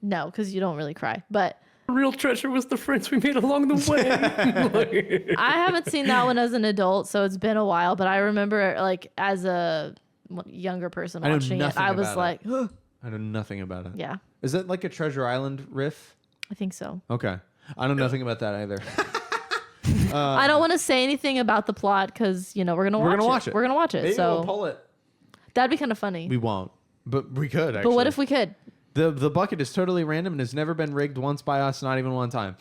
Speaker 2: No, because you don't really cry. But
Speaker 4: The real treasure was the friends we made along the way.
Speaker 2: I haven't seen that one as an adult, so it's been a while. But I remember, like, as a younger person
Speaker 1: I know
Speaker 2: watching it,
Speaker 1: nothing
Speaker 2: I was
Speaker 1: about
Speaker 2: like,
Speaker 1: I know nothing about it.
Speaker 2: yeah,
Speaker 1: Is that like a Treasure Island riff?
Speaker 2: I think so.
Speaker 1: Okay. I know nothing about that either.
Speaker 2: I don't want to say anything about the plot because we're gonna watch it. We're gonna watch it.
Speaker 1: Maybe
Speaker 2: so
Speaker 1: we'll pull it.
Speaker 2: that'd be kind of funny.
Speaker 1: We won't, but we could. Actually.
Speaker 2: But what if we could?
Speaker 1: The bucket is totally random and has never been rigged once by us, not even one time.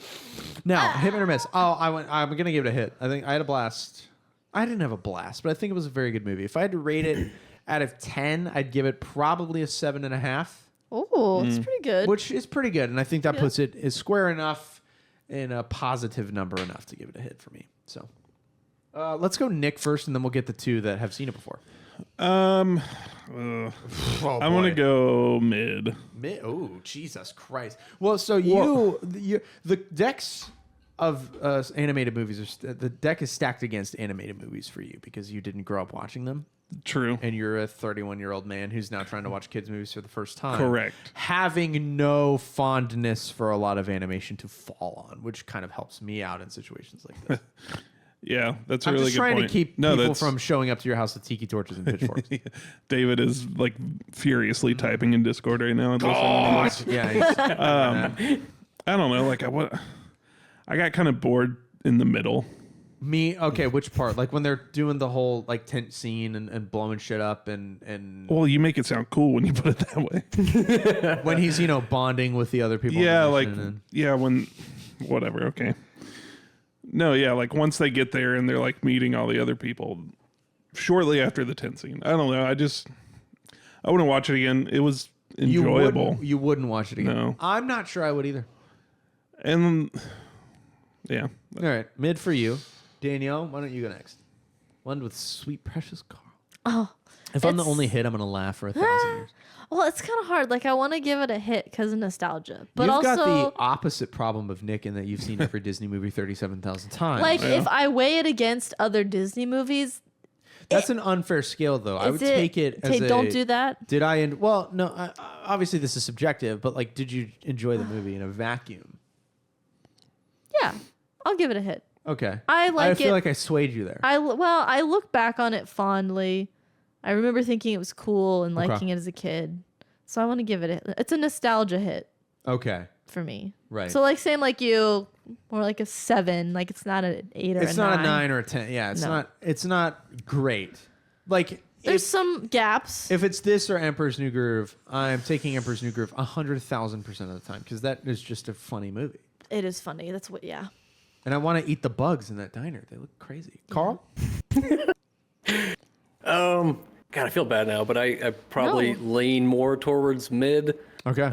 Speaker 1: Now, hit or miss. Oh, I'm gonna give it a hit. I think I had a blast. I didn't have a blast, but I think it was a very good movie. If I had to rate it out of 10, I'd give it probably a 7.5.
Speaker 2: Oh, it's pretty good.
Speaker 1: Which is pretty good, and I think that puts it is square enough and a positive number enough to give it a hit for me. So, let's go Nick first, and then we'll get the two that have seen it before.
Speaker 3: I'm gonna go mid.
Speaker 1: Oh, Jesus Christ! Well, so you the decks of animated movies the deck is stacked against animated movies for you because you didn't grow up watching them.
Speaker 3: True.
Speaker 1: And you're a 31-year-old man who's now trying to watch kids' movies for the first time.
Speaker 3: Correct.
Speaker 1: Having no fondness for a lot of animation to fall on, which kind of helps me out in situations like this.
Speaker 3: Yeah, that's a
Speaker 1: I'm
Speaker 3: really
Speaker 1: just
Speaker 3: good
Speaker 1: trying
Speaker 3: point.
Speaker 1: to keep people from showing up to your house with tiki torches and pitchforks.
Speaker 3: David is like furiously typing in Discord right now.
Speaker 1: Yeah. he's-
Speaker 3: I don't know. Like I got kind of bored in the middle.
Speaker 1: Me, okay, which part? Like when they're doing the whole like tent scene and blowing shit up and
Speaker 3: Well, you make it sound cool when you put it that way.
Speaker 1: when he's, bonding with the other people.
Speaker 3: Yeah,
Speaker 1: on the
Speaker 3: like
Speaker 1: mission
Speaker 3: when whatever, okay. No, yeah, like once they get there and they're like meeting all the other people shortly after the tent scene. I don't know. I wouldn't watch it again. It was enjoyable.
Speaker 1: You wouldn't watch it again.
Speaker 3: No.
Speaker 1: I'm not sure I would either.
Speaker 3: And yeah.
Speaker 1: All right, mid for you. Danielle, why don't you go next? One with sweet, precious Carl.
Speaker 2: Oh,
Speaker 1: if I'm the
Speaker 2: it's-
Speaker 1: only hit, I'm going to laugh for 1,000 years.
Speaker 2: well, it's kind of hard. Like I want to give it a hit because of nostalgia, but
Speaker 1: You've
Speaker 2: also
Speaker 1: got the opposite problem of Nick in that you've seen every Disney movie 37,000 times.
Speaker 2: like if I weigh it against other Disney movies,
Speaker 1: That's an unfair scale, though. I would
Speaker 2: is it-
Speaker 1: take it as
Speaker 2: don't do that.
Speaker 1: Did I? Well, no. Obviously, this is subjective, but like, did you enjoy the movie in a vacuum?
Speaker 2: Yeah, I'll give it a hit.
Speaker 1: Okay.
Speaker 2: I like
Speaker 1: I feel
Speaker 2: it.
Speaker 1: like I swayed you there.
Speaker 2: I look back on it fondly. I remember thinking it was cool and liking it as a kid. So I want to give it it's a nostalgia hit
Speaker 1: Okay.
Speaker 2: for me.
Speaker 1: Right.
Speaker 2: So like same like you, more like a 7. Like it's not an 8 or
Speaker 1: It's
Speaker 2: a
Speaker 1: not
Speaker 2: 9.
Speaker 1: a 9 or a 10. Yeah, it's
Speaker 2: No.
Speaker 1: not. It's not great. Like
Speaker 2: There's some gaps.
Speaker 1: if it's this or Emperor's New Groove, I'm taking Emperor's New Groove 100,000% of the time because that is just a funny movie.
Speaker 2: It is funny. That's what. Yeah.
Speaker 1: And I want to eat the bugs in that diner. They look crazy. Carl?
Speaker 4: God, I feel bad now, but I probably lean more towards mid.
Speaker 1: Okay.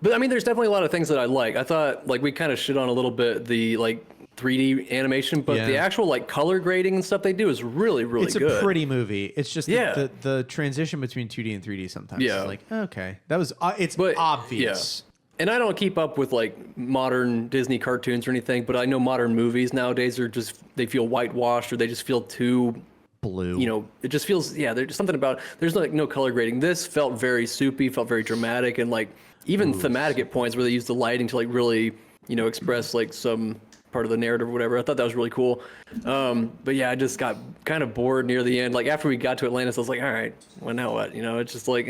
Speaker 4: But I mean, there's definitely a lot of things that I like. I thought like we kind of shit on a little bit the like 3D animation, but the
Speaker 1: Yeah.
Speaker 4: actual like color grading and stuff they do is really, really
Speaker 1: it's
Speaker 4: good.
Speaker 1: a pretty movie. It's just
Speaker 4: Yeah.
Speaker 1: the transition between 2D and 3D sometimes.
Speaker 4: Yeah.
Speaker 1: Is like, okay. That was, it's
Speaker 4: But,
Speaker 1: obvious.
Speaker 4: yeah. And I don't keep up with like modern Disney cartoons or anything, but I know modern movies nowadays are just, they feel whitewashed or they just feel too,
Speaker 1: Blue.
Speaker 4: it just feels, there's just something about, there's like no color grading. This felt very soupy, felt very dramatic and like even thematic at points where they use the lighting to like really, express like some part of the narrative or whatever. I thought that was really cool. But yeah, I just got kind of bored near the end. Like after we got to Atlantis, I was like, all right, well now what? It's just like,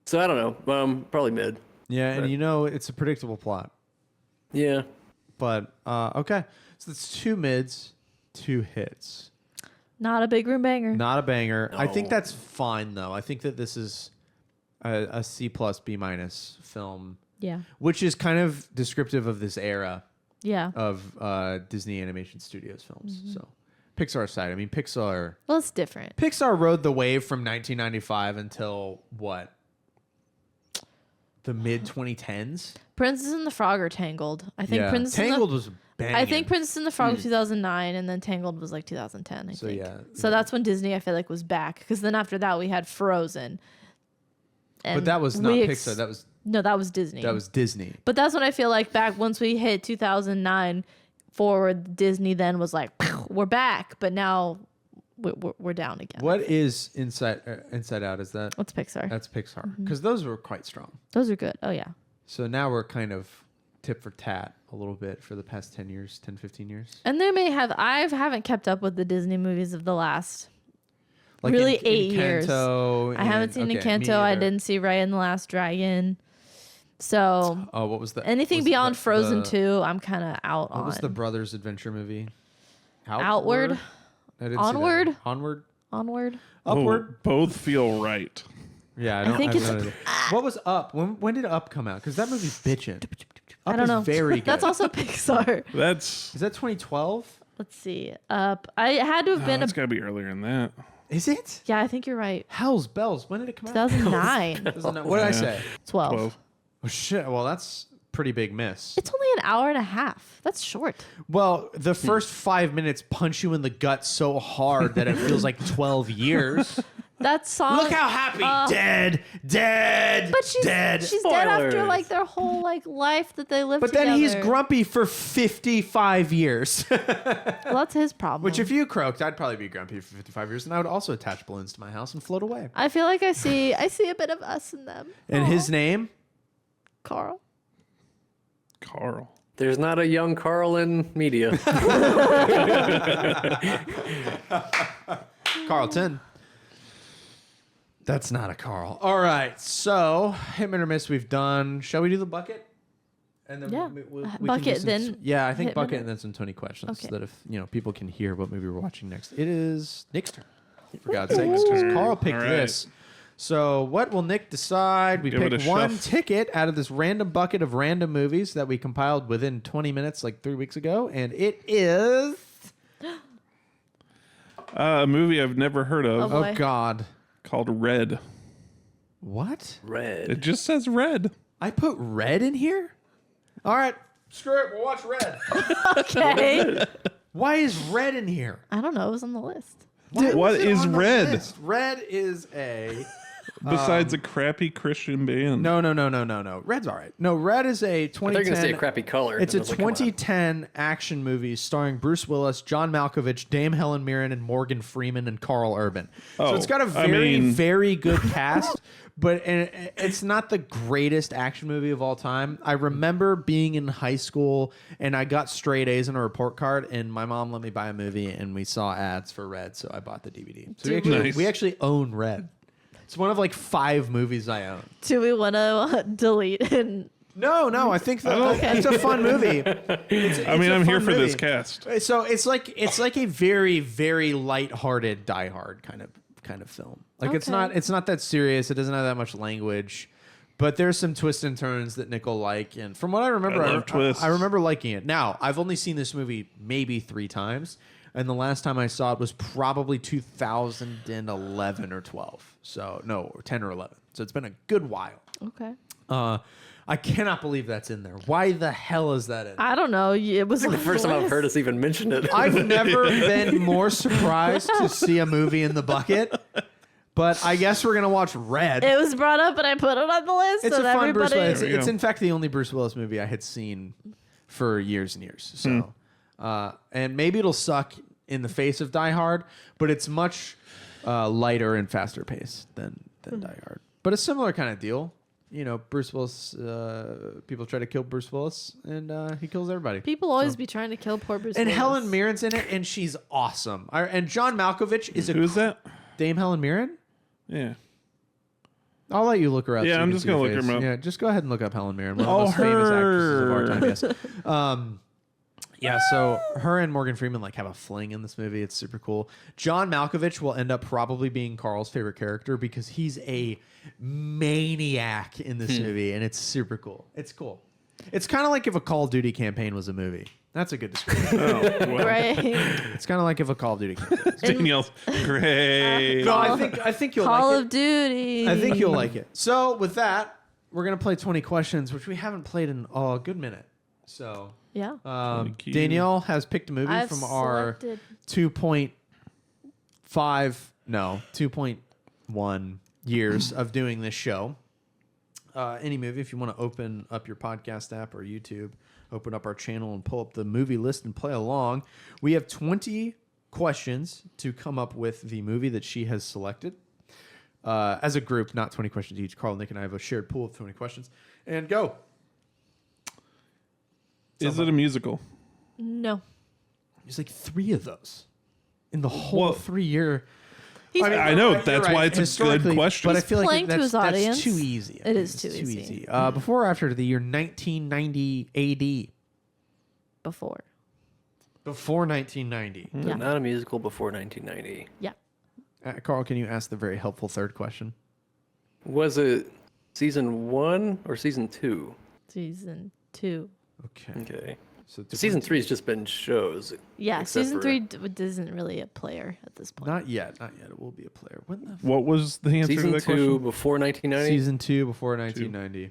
Speaker 4: So I don't know. Probably mid.
Speaker 1: Yeah, and it's a predictable plot.
Speaker 4: Yeah.
Speaker 1: But, okay. So it's 2 mids, 2 hits.
Speaker 2: Not a big room banger.
Speaker 1: Not a banger. I think
Speaker 4: No.
Speaker 1: that's fine, though. I think that this is a C+, B- film,
Speaker 2: Yeah.
Speaker 1: which is kind of descriptive of this era
Speaker 2: Yeah.
Speaker 1: of Disney Animation Studios films. So Pixar aside, I mean, Pixar
Speaker 2: Well, it's different.
Speaker 1: rode the wave from 1995 until what? The mid 2010s?
Speaker 2: Princess and the Frog or Tangled. I think Princess
Speaker 1: Tangled
Speaker 2: and
Speaker 1: was banging.
Speaker 2: I think Princess and the Frog was 2009, and then Tangled was like 2010. I
Speaker 1: So,
Speaker 2: think.
Speaker 1: yeah.
Speaker 2: So that's when Disney, I feel like, was back. Because then after that, we had Frozen.
Speaker 1: But
Speaker 2: And
Speaker 1: that was not
Speaker 2: we
Speaker 1: Pixar. That was
Speaker 2: No, that was Disney.
Speaker 1: That was Disney.
Speaker 2: But that's when I feel like back once we hit 2009 forward, Disney then was like, we're back, but now we're down again.
Speaker 1: What is Inside Out? Is that
Speaker 2: What's Pixar?
Speaker 1: that's Pixar? Because those were quite strong.
Speaker 2: Those are good. Oh yeah.
Speaker 1: So now we're kind of tip for tat a little bit for the past 10 years, 10, 15 years.
Speaker 2: And they may have. I haven't kept up with the Disney movies of the last
Speaker 1: Like
Speaker 2: really 8 years.
Speaker 1: Encanto
Speaker 2: I haven't seen
Speaker 1: okay, me
Speaker 2: Encanto. I
Speaker 1: either.
Speaker 2: didn't see Raya and the Last Dragon. So
Speaker 1: Oh, what was that?
Speaker 2: anything
Speaker 1: was
Speaker 2: beyond
Speaker 1: the-
Speaker 2: Frozen
Speaker 1: the-
Speaker 2: 2, I'm kind of out
Speaker 1: What
Speaker 2: on.
Speaker 1: was the brothers adventure movie?
Speaker 2: Outward?
Speaker 1: I didn't see that
Speaker 2: Onward?
Speaker 1: one. Onward?
Speaker 2: Onward?
Speaker 1: Upward?
Speaker 3: Oh, both feel right.
Speaker 1: Yeah, I don't
Speaker 2: think
Speaker 1: have
Speaker 2: it's-
Speaker 1: no idea. What was Up? When did Up come out? Because that movie's bitchin'. Up
Speaker 2: I don't
Speaker 1: is
Speaker 2: know.
Speaker 1: very good.
Speaker 2: That's also Pixar.
Speaker 3: That's
Speaker 1: Is that 2012?
Speaker 2: Let's see. Up. I had to have been
Speaker 3: it's got to be earlier than that.
Speaker 1: Is it?
Speaker 2: Yeah, I think you're right.
Speaker 1: Hell's Bells. When did it come out?
Speaker 2: 2009.
Speaker 1: 2009. What did I say?
Speaker 2: 12.
Speaker 3: 12.
Speaker 1: Oh, shit. Well, that's a pretty big miss.
Speaker 2: It's only an hour and a half. That's short.
Speaker 1: Well, the first 5 minutes punch you in the gut so hard that it feels like 12 years.
Speaker 2: That song.
Speaker 1: Look how happy. Dead.
Speaker 2: But she's
Speaker 1: dead.
Speaker 2: she's dead after
Speaker 4: Spoilers.
Speaker 2: like their whole like life that they lived
Speaker 1: But
Speaker 2: together.
Speaker 1: then he's grumpy for 55 years.
Speaker 2: Well, that's his problem.
Speaker 1: Which if you croaked, I'd probably be grumpy for 55 years, and I would also attach balloons to my house and float away.
Speaker 2: I feel like I see a bit of us in them.
Speaker 1: And
Speaker 2: Aw.
Speaker 1: his name?
Speaker 2: Carl.
Speaker 3: Carl.
Speaker 4: There's not a young Carl in media.
Speaker 1: Carlton. That's not a Carl. All right, so Hitman or Miss we've done. Shall we do the bucket? And then
Speaker 2: Yeah.
Speaker 1: we can do
Speaker 2: Bucket,
Speaker 1: some-
Speaker 2: then
Speaker 1: yeah, I think
Speaker 2: Hitman
Speaker 1: bucket
Speaker 2: or-
Speaker 1: and then some Tony questions
Speaker 2: Okay.
Speaker 1: so that if people can hear what movie we're watching next. It is Nick's turn. For God's sake, because Carl picked
Speaker 3: All right.
Speaker 1: this. So what will Nick decide? We
Speaker 3: Give it
Speaker 1: pick
Speaker 3: a
Speaker 1: one
Speaker 3: shuff.
Speaker 1: ticket out of this random bucket of random movies that we compiled within 20 minutes, like 3 weeks ago, and it is.
Speaker 3: A movie I've never heard of
Speaker 2: Oh, boy.
Speaker 1: Oh God,
Speaker 3: called Red.
Speaker 1: what?
Speaker 4: Red.
Speaker 3: It just says Red.
Speaker 1: I put Red in here. All right, screw it. We'll watch Red.
Speaker 2: Okay.
Speaker 1: Why is Red in here?
Speaker 2: I don't know. It was on the list.
Speaker 1: Why
Speaker 3: What
Speaker 1: was it
Speaker 3: is
Speaker 1: on the
Speaker 3: Red?
Speaker 1: list? Red is a
Speaker 3: Besides a crappy Christian band.
Speaker 1: no. Red's all right. No, Red is a
Speaker 4: I thought you were going to say a
Speaker 1: 2010.
Speaker 4: crappy color.
Speaker 1: It's
Speaker 4: and
Speaker 1: a
Speaker 4: I was like, come on.
Speaker 1: 2010 action movie starring Bruce Willis, John Malkovich, Dame Helen Mirren, and Morgan Freeman and Carl Urban. So
Speaker 3: Oh,
Speaker 1: it's got a
Speaker 3: I
Speaker 1: very,
Speaker 3: mean-
Speaker 1: very good cast, but it's not the greatest action movie of all time. I remember being in high school and I got straight A's on a report card, and my mom let me buy a movie, and we saw ads for Red, so I bought the DVD. So
Speaker 3: Nice.
Speaker 1: we actually own Red. It's one of like 5 movies I own.
Speaker 2: Do we want to delete and
Speaker 1: No, I think that it's a fun movie.
Speaker 3: I mean, I'm here for this cast.
Speaker 1: So it's like a very, very lighthearted Die Hard kind of film. Like it's
Speaker 2: Okay.
Speaker 1: not that serious. It doesn't have that much language, but there's some twists and turns that Nick will like. And from what I remember,
Speaker 3: I love twists.
Speaker 1: I remember liking it. Now I've only seen this movie maybe 3 times, and the last time I saw it was probably 2011 or 12. So no, 10 or 11. So it's been a good while.
Speaker 2: okay.
Speaker 1: I cannot believe that's in there. Why the hell is that in there?
Speaker 2: I don't know. It was
Speaker 4: The first time I've heard us even mention it.
Speaker 1: I've never been more surprised to see a movie in the bucket, but I guess we're gonna watch Red.
Speaker 2: It was brought up and I put it on the list.
Speaker 1: It's a
Speaker 2: and
Speaker 1: fun Bruce
Speaker 2: everybody.
Speaker 1: Willis.
Speaker 3: There we
Speaker 1: It's
Speaker 3: go.
Speaker 1: in fact the only Bruce Willis movie I had seen for years and years. So, and maybe it'll suck in the face of Die Hard, but it's much lighter and faster paced than Die Hard. But a similar kind of deal. You know, Bruce Willis. People try to kill Bruce Willis, and he kills everybody.
Speaker 2: People always be trying to kill poor Bruce
Speaker 1: And
Speaker 2: Willis.
Speaker 1: Helen Mirren's in it, and she's awesome. And John Malkovich is a
Speaker 3: Who's that?
Speaker 1: Dame Helen Mirren.
Speaker 3: Yeah.
Speaker 1: I'll let you look her up.
Speaker 3: Yeah,
Speaker 1: so you
Speaker 3: I'm
Speaker 1: can
Speaker 3: just
Speaker 1: see
Speaker 3: gonna
Speaker 1: her
Speaker 3: look
Speaker 1: face.
Speaker 3: her up.
Speaker 1: Yeah, just go ahead and look up Helen Mirren, one of
Speaker 3: Oh,
Speaker 1: the most famous actresses of our
Speaker 3: her.
Speaker 1: time. Yes. Yeah, so her and Morgan Freeman like have a fling in this movie. It's super cool. John Malkovich will end up probably being Carl's favorite character because he's a maniac in this movie, and it's super cool. It's cool. It's kind of like if a Call of Duty campaign was a movie. That's a good description.
Speaker 3: Oh, well.
Speaker 2: Right.
Speaker 1: It's kind of like if a Call of Duty campaign.
Speaker 3: Danielle's great.
Speaker 1: No, I think you'll
Speaker 2: Call
Speaker 1: like
Speaker 2: of
Speaker 1: it.
Speaker 2: Duty.
Speaker 1: I think you'll like it. So with that, we're gonna play 20 questions, which we haven't played in a good minute. So
Speaker 2: Yeah.
Speaker 3: Thank you.
Speaker 1: Danielle has picked a movie
Speaker 2: I've
Speaker 1: from our
Speaker 2: selected-
Speaker 1: 2.1 years of doing this show. any movie, if you want to open up your podcast app or YouTube, open up our channel and pull up the movie list and play along. We have 20 questions to come up with the movie that she has selected. As a group, not 20 questions each. Carl, Nick, and I have a shared pool of 20 questions. And go.
Speaker 3: Is it a musical?
Speaker 2: No.
Speaker 1: There's like 3 of those in the whole 3-year.
Speaker 3: I know,
Speaker 1: you're
Speaker 3: that's why it's a good
Speaker 1: Historically,
Speaker 3: question.
Speaker 1: But I feel like
Speaker 2: Playing to his audience,
Speaker 1: that's too easy.
Speaker 2: it is
Speaker 1: It's
Speaker 2: too easy.
Speaker 1: Before or after the year 1990 AD?
Speaker 2: Before.
Speaker 1: Before 1990.
Speaker 2: Yeah.
Speaker 4: Not a musical before 1990.
Speaker 2: Yeah.
Speaker 1: Carl, can you ask the very helpful third question?
Speaker 4: Was it season 1 or season 2?
Speaker 2: Season 2.
Speaker 1: Okay.
Speaker 4: Okay.
Speaker 1: So
Speaker 4: Season 3 has just been shows.
Speaker 2: Yeah,
Speaker 4: except
Speaker 2: season
Speaker 4: for-
Speaker 2: 3 isn't really a player at this point.
Speaker 1: Not yet. Not yet. It will be a player. When the
Speaker 3: What was the answer
Speaker 4: Season
Speaker 3: to
Speaker 4: 2
Speaker 3: that question?
Speaker 4: before 1990?
Speaker 1: Season 2 before 1990.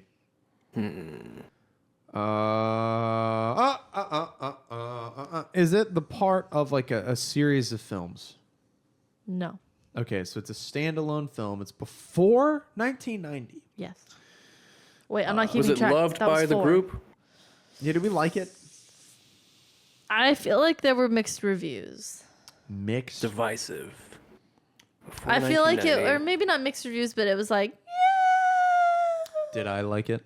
Speaker 1: Is it the part of like a series of films?
Speaker 2: No.
Speaker 1: Okay, so it's a standalone film. It's before 1990.
Speaker 2: Yes. Wait, I'm not keeping
Speaker 4: Was it
Speaker 2: track.
Speaker 4: loved
Speaker 2: That was
Speaker 4: by the
Speaker 2: 4.
Speaker 4: group?
Speaker 1: Yeah, did we like it?
Speaker 2: I feel like there were mixed reviews.
Speaker 1: Mixed.
Speaker 4: Divisive. Before
Speaker 2: I feel like it,
Speaker 4: 1990.
Speaker 2: or maybe not mixed reviews, but it was like,
Speaker 1: Did I like it?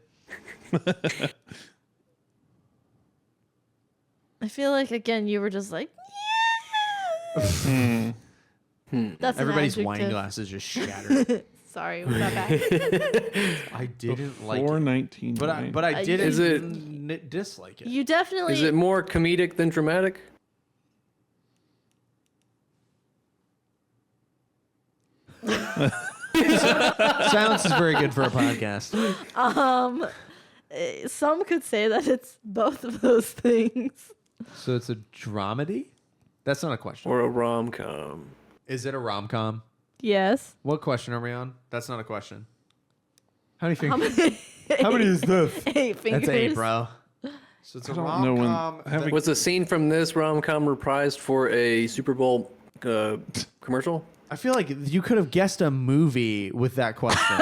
Speaker 2: I feel like again you were just like, That's an
Speaker 1: Everybody's wine
Speaker 2: adjective.
Speaker 1: glasses just shattered.
Speaker 2: Sorry, was that bad?
Speaker 1: I didn't like
Speaker 3: Before
Speaker 1: it.
Speaker 3: 1990.
Speaker 1: But I didn't
Speaker 4: Is it-
Speaker 1: dislike it.
Speaker 2: You definitely.
Speaker 4: Is it more comedic than dramatic?
Speaker 1: Silence is very good for a podcast.
Speaker 2: Some could say that it's both of those things.
Speaker 1: So it's a dramedy? That's not a question.
Speaker 4: Or a rom-com?
Speaker 1: Is it a rom-com?
Speaker 2: Yes.
Speaker 1: What question are we on? That's not a question. How many
Speaker 2: How
Speaker 1: fingers?
Speaker 2: many?
Speaker 1: How many is this?
Speaker 2: 8 fingers.
Speaker 1: That's 8, bro. So it's a
Speaker 3: don't know when-
Speaker 1: rom-com.
Speaker 3: I haven't-
Speaker 4: Was a scene from this rom-com reprised for a Super Bowl commercial?
Speaker 1: I feel like you could have guessed a movie with that question.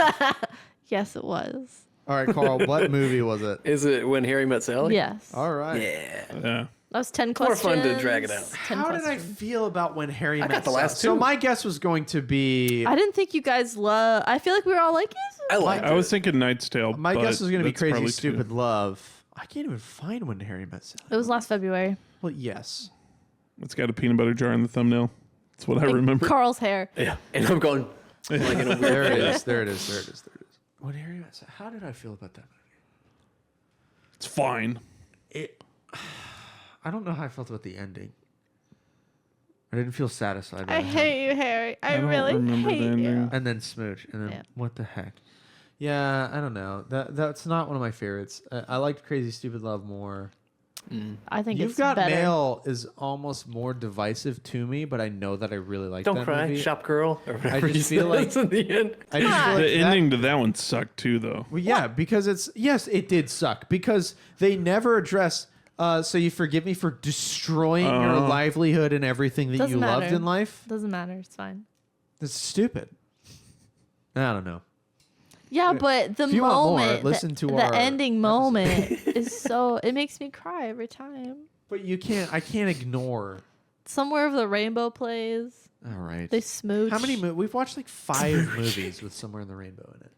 Speaker 2: Yes, it was.
Speaker 1: All right, Carl, what movie was it?
Speaker 4: Is it When Harry Met Sally?
Speaker 2: Yes.
Speaker 1: All right.
Speaker 4: Yeah.
Speaker 3: Yeah.
Speaker 2: That was 10
Speaker 4: More
Speaker 2: questions.
Speaker 4: fun to drag it out.
Speaker 2: 10
Speaker 1: How did I
Speaker 2: questions.
Speaker 1: feel about When Harry Met
Speaker 4: got the
Speaker 1: Sally?
Speaker 4: last
Speaker 1: So
Speaker 4: two.
Speaker 1: my guess was going to be...
Speaker 2: I didn't think you guys love. I feel like we were all like, yes.
Speaker 4: I like
Speaker 3: I was thinking Knight's Tale.
Speaker 1: My
Speaker 3: but
Speaker 1: guess was going to be
Speaker 3: that's
Speaker 1: Crazy
Speaker 3: probably
Speaker 1: Stupid
Speaker 3: too-
Speaker 1: Love. I can't even find When Harry Met Sally.
Speaker 2: It was last February.
Speaker 1: Well, yes.
Speaker 3: It's got a peanut butter jar in the thumbnail. That's what I remember.
Speaker 2: Carl's hair.
Speaker 4: Yeah. And I'm going, like in a weird
Speaker 1: There it
Speaker 4: way.
Speaker 1: is. There it is. There it is. There it is. When Harry Met Sally. How did I feel about that movie?
Speaker 3: It's fine.
Speaker 1: I don't know how I felt about the ending. I didn't feel satisfied. by
Speaker 2: I
Speaker 1: the end.
Speaker 2: hate you, Harry. I
Speaker 3: don't
Speaker 2: really
Speaker 3: remember
Speaker 2: hate
Speaker 3: the
Speaker 2: you.
Speaker 3: ending.
Speaker 1: And then Smooch. And then
Speaker 2: Yeah.
Speaker 1: what the heck? Yeah, I don't know. That's not one of my favorites. I liked Crazy Stupid Love more.
Speaker 2: I think
Speaker 1: You've
Speaker 2: it's
Speaker 1: Got
Speaker 2: better.
Speaker 1: Mail is almost more divisive to me, but I know that I really like
Speaker 4: Don't
Speaker 1: that
Speaker 4: cry,
Speaker 1: movie.
Speaker 4: shop girl. Or whatever
Speaker 1: just
Speaker 4: he
Speaker 1: feel like-
Speaker 4: says in the end.
Speaker 1: I just feel like
Speaker 3: The ending to that one sucked too, though.
Speaker 1: Well, yeah, because it did suck because they never address. So you forgive me for destroying your livelihood and everything that
Speaker 2: Doesn't
Speaker 1: you loved
Speaker 2: matter.
Speaker 1: in life.
Speaker 2: Doesn't matter. It's fine.
Speaker 1: That's stupid. I don't know.
Speaker 2: Yeah, but the
Speaker 1: If you want more,
Speaker 2: moment,
Speaker 1: listen to
Speaker 2: the
Speaker 1: our
Speaker 2: ending moment is so. It makes me cry every time.
Speaker 1: But you can't. I can't ignore.
Speaker 2: Somewhere of the Rainbow plays.
Speaker 1: All right.
Speaker 2: They smooch.
Speaker 1: How many? We've watched like 5 movies with Somewhere in the Rainbow in it.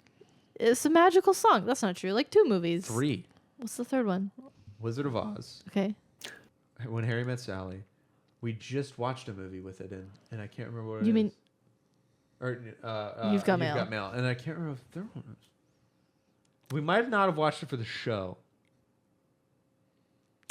Speaker 2: It's a magical song. That's not true. Like 2 movies.
Speaker 1: 3.
Speaker 2: What's the third one?
Speaker 1: Wizard of Oz.
Speaker 2: Okay.
Speaker 1: When Harry Met Sally. We just watched a movie with it in, and I can't remember what it is.
Speaker 2: You mean
Speaker 1: Or
Speaker 2: You've Got Mail.
Speaker 1: And I can't remember if the third one was. We might not have watched it for the show.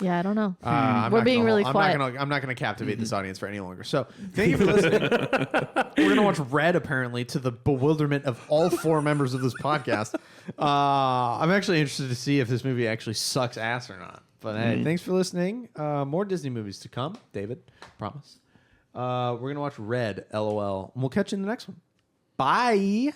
Speaker 2: Yeah, I don't know.
Speaker 1: I'm
Speaker 2: We're
Speaker 1: not
Speaker 2: being
Speaker 1: gonna-
Speaker 2: really
Speaker 1: I'm
Speaker 2: quiet.
Speaker 1: I'm not going to captivate this audience for any longer. So thank you for listening. We're going to watch Red, apparently, to the bewilderment of all 4 members of this podcast. I'm actually interested to see if this movie actually sucks ass or not. But hey, thanks for listening. More Disney movies to come, David. Promise. We're going to watch Red, LOL. And we'll catch you in the next one. Bye.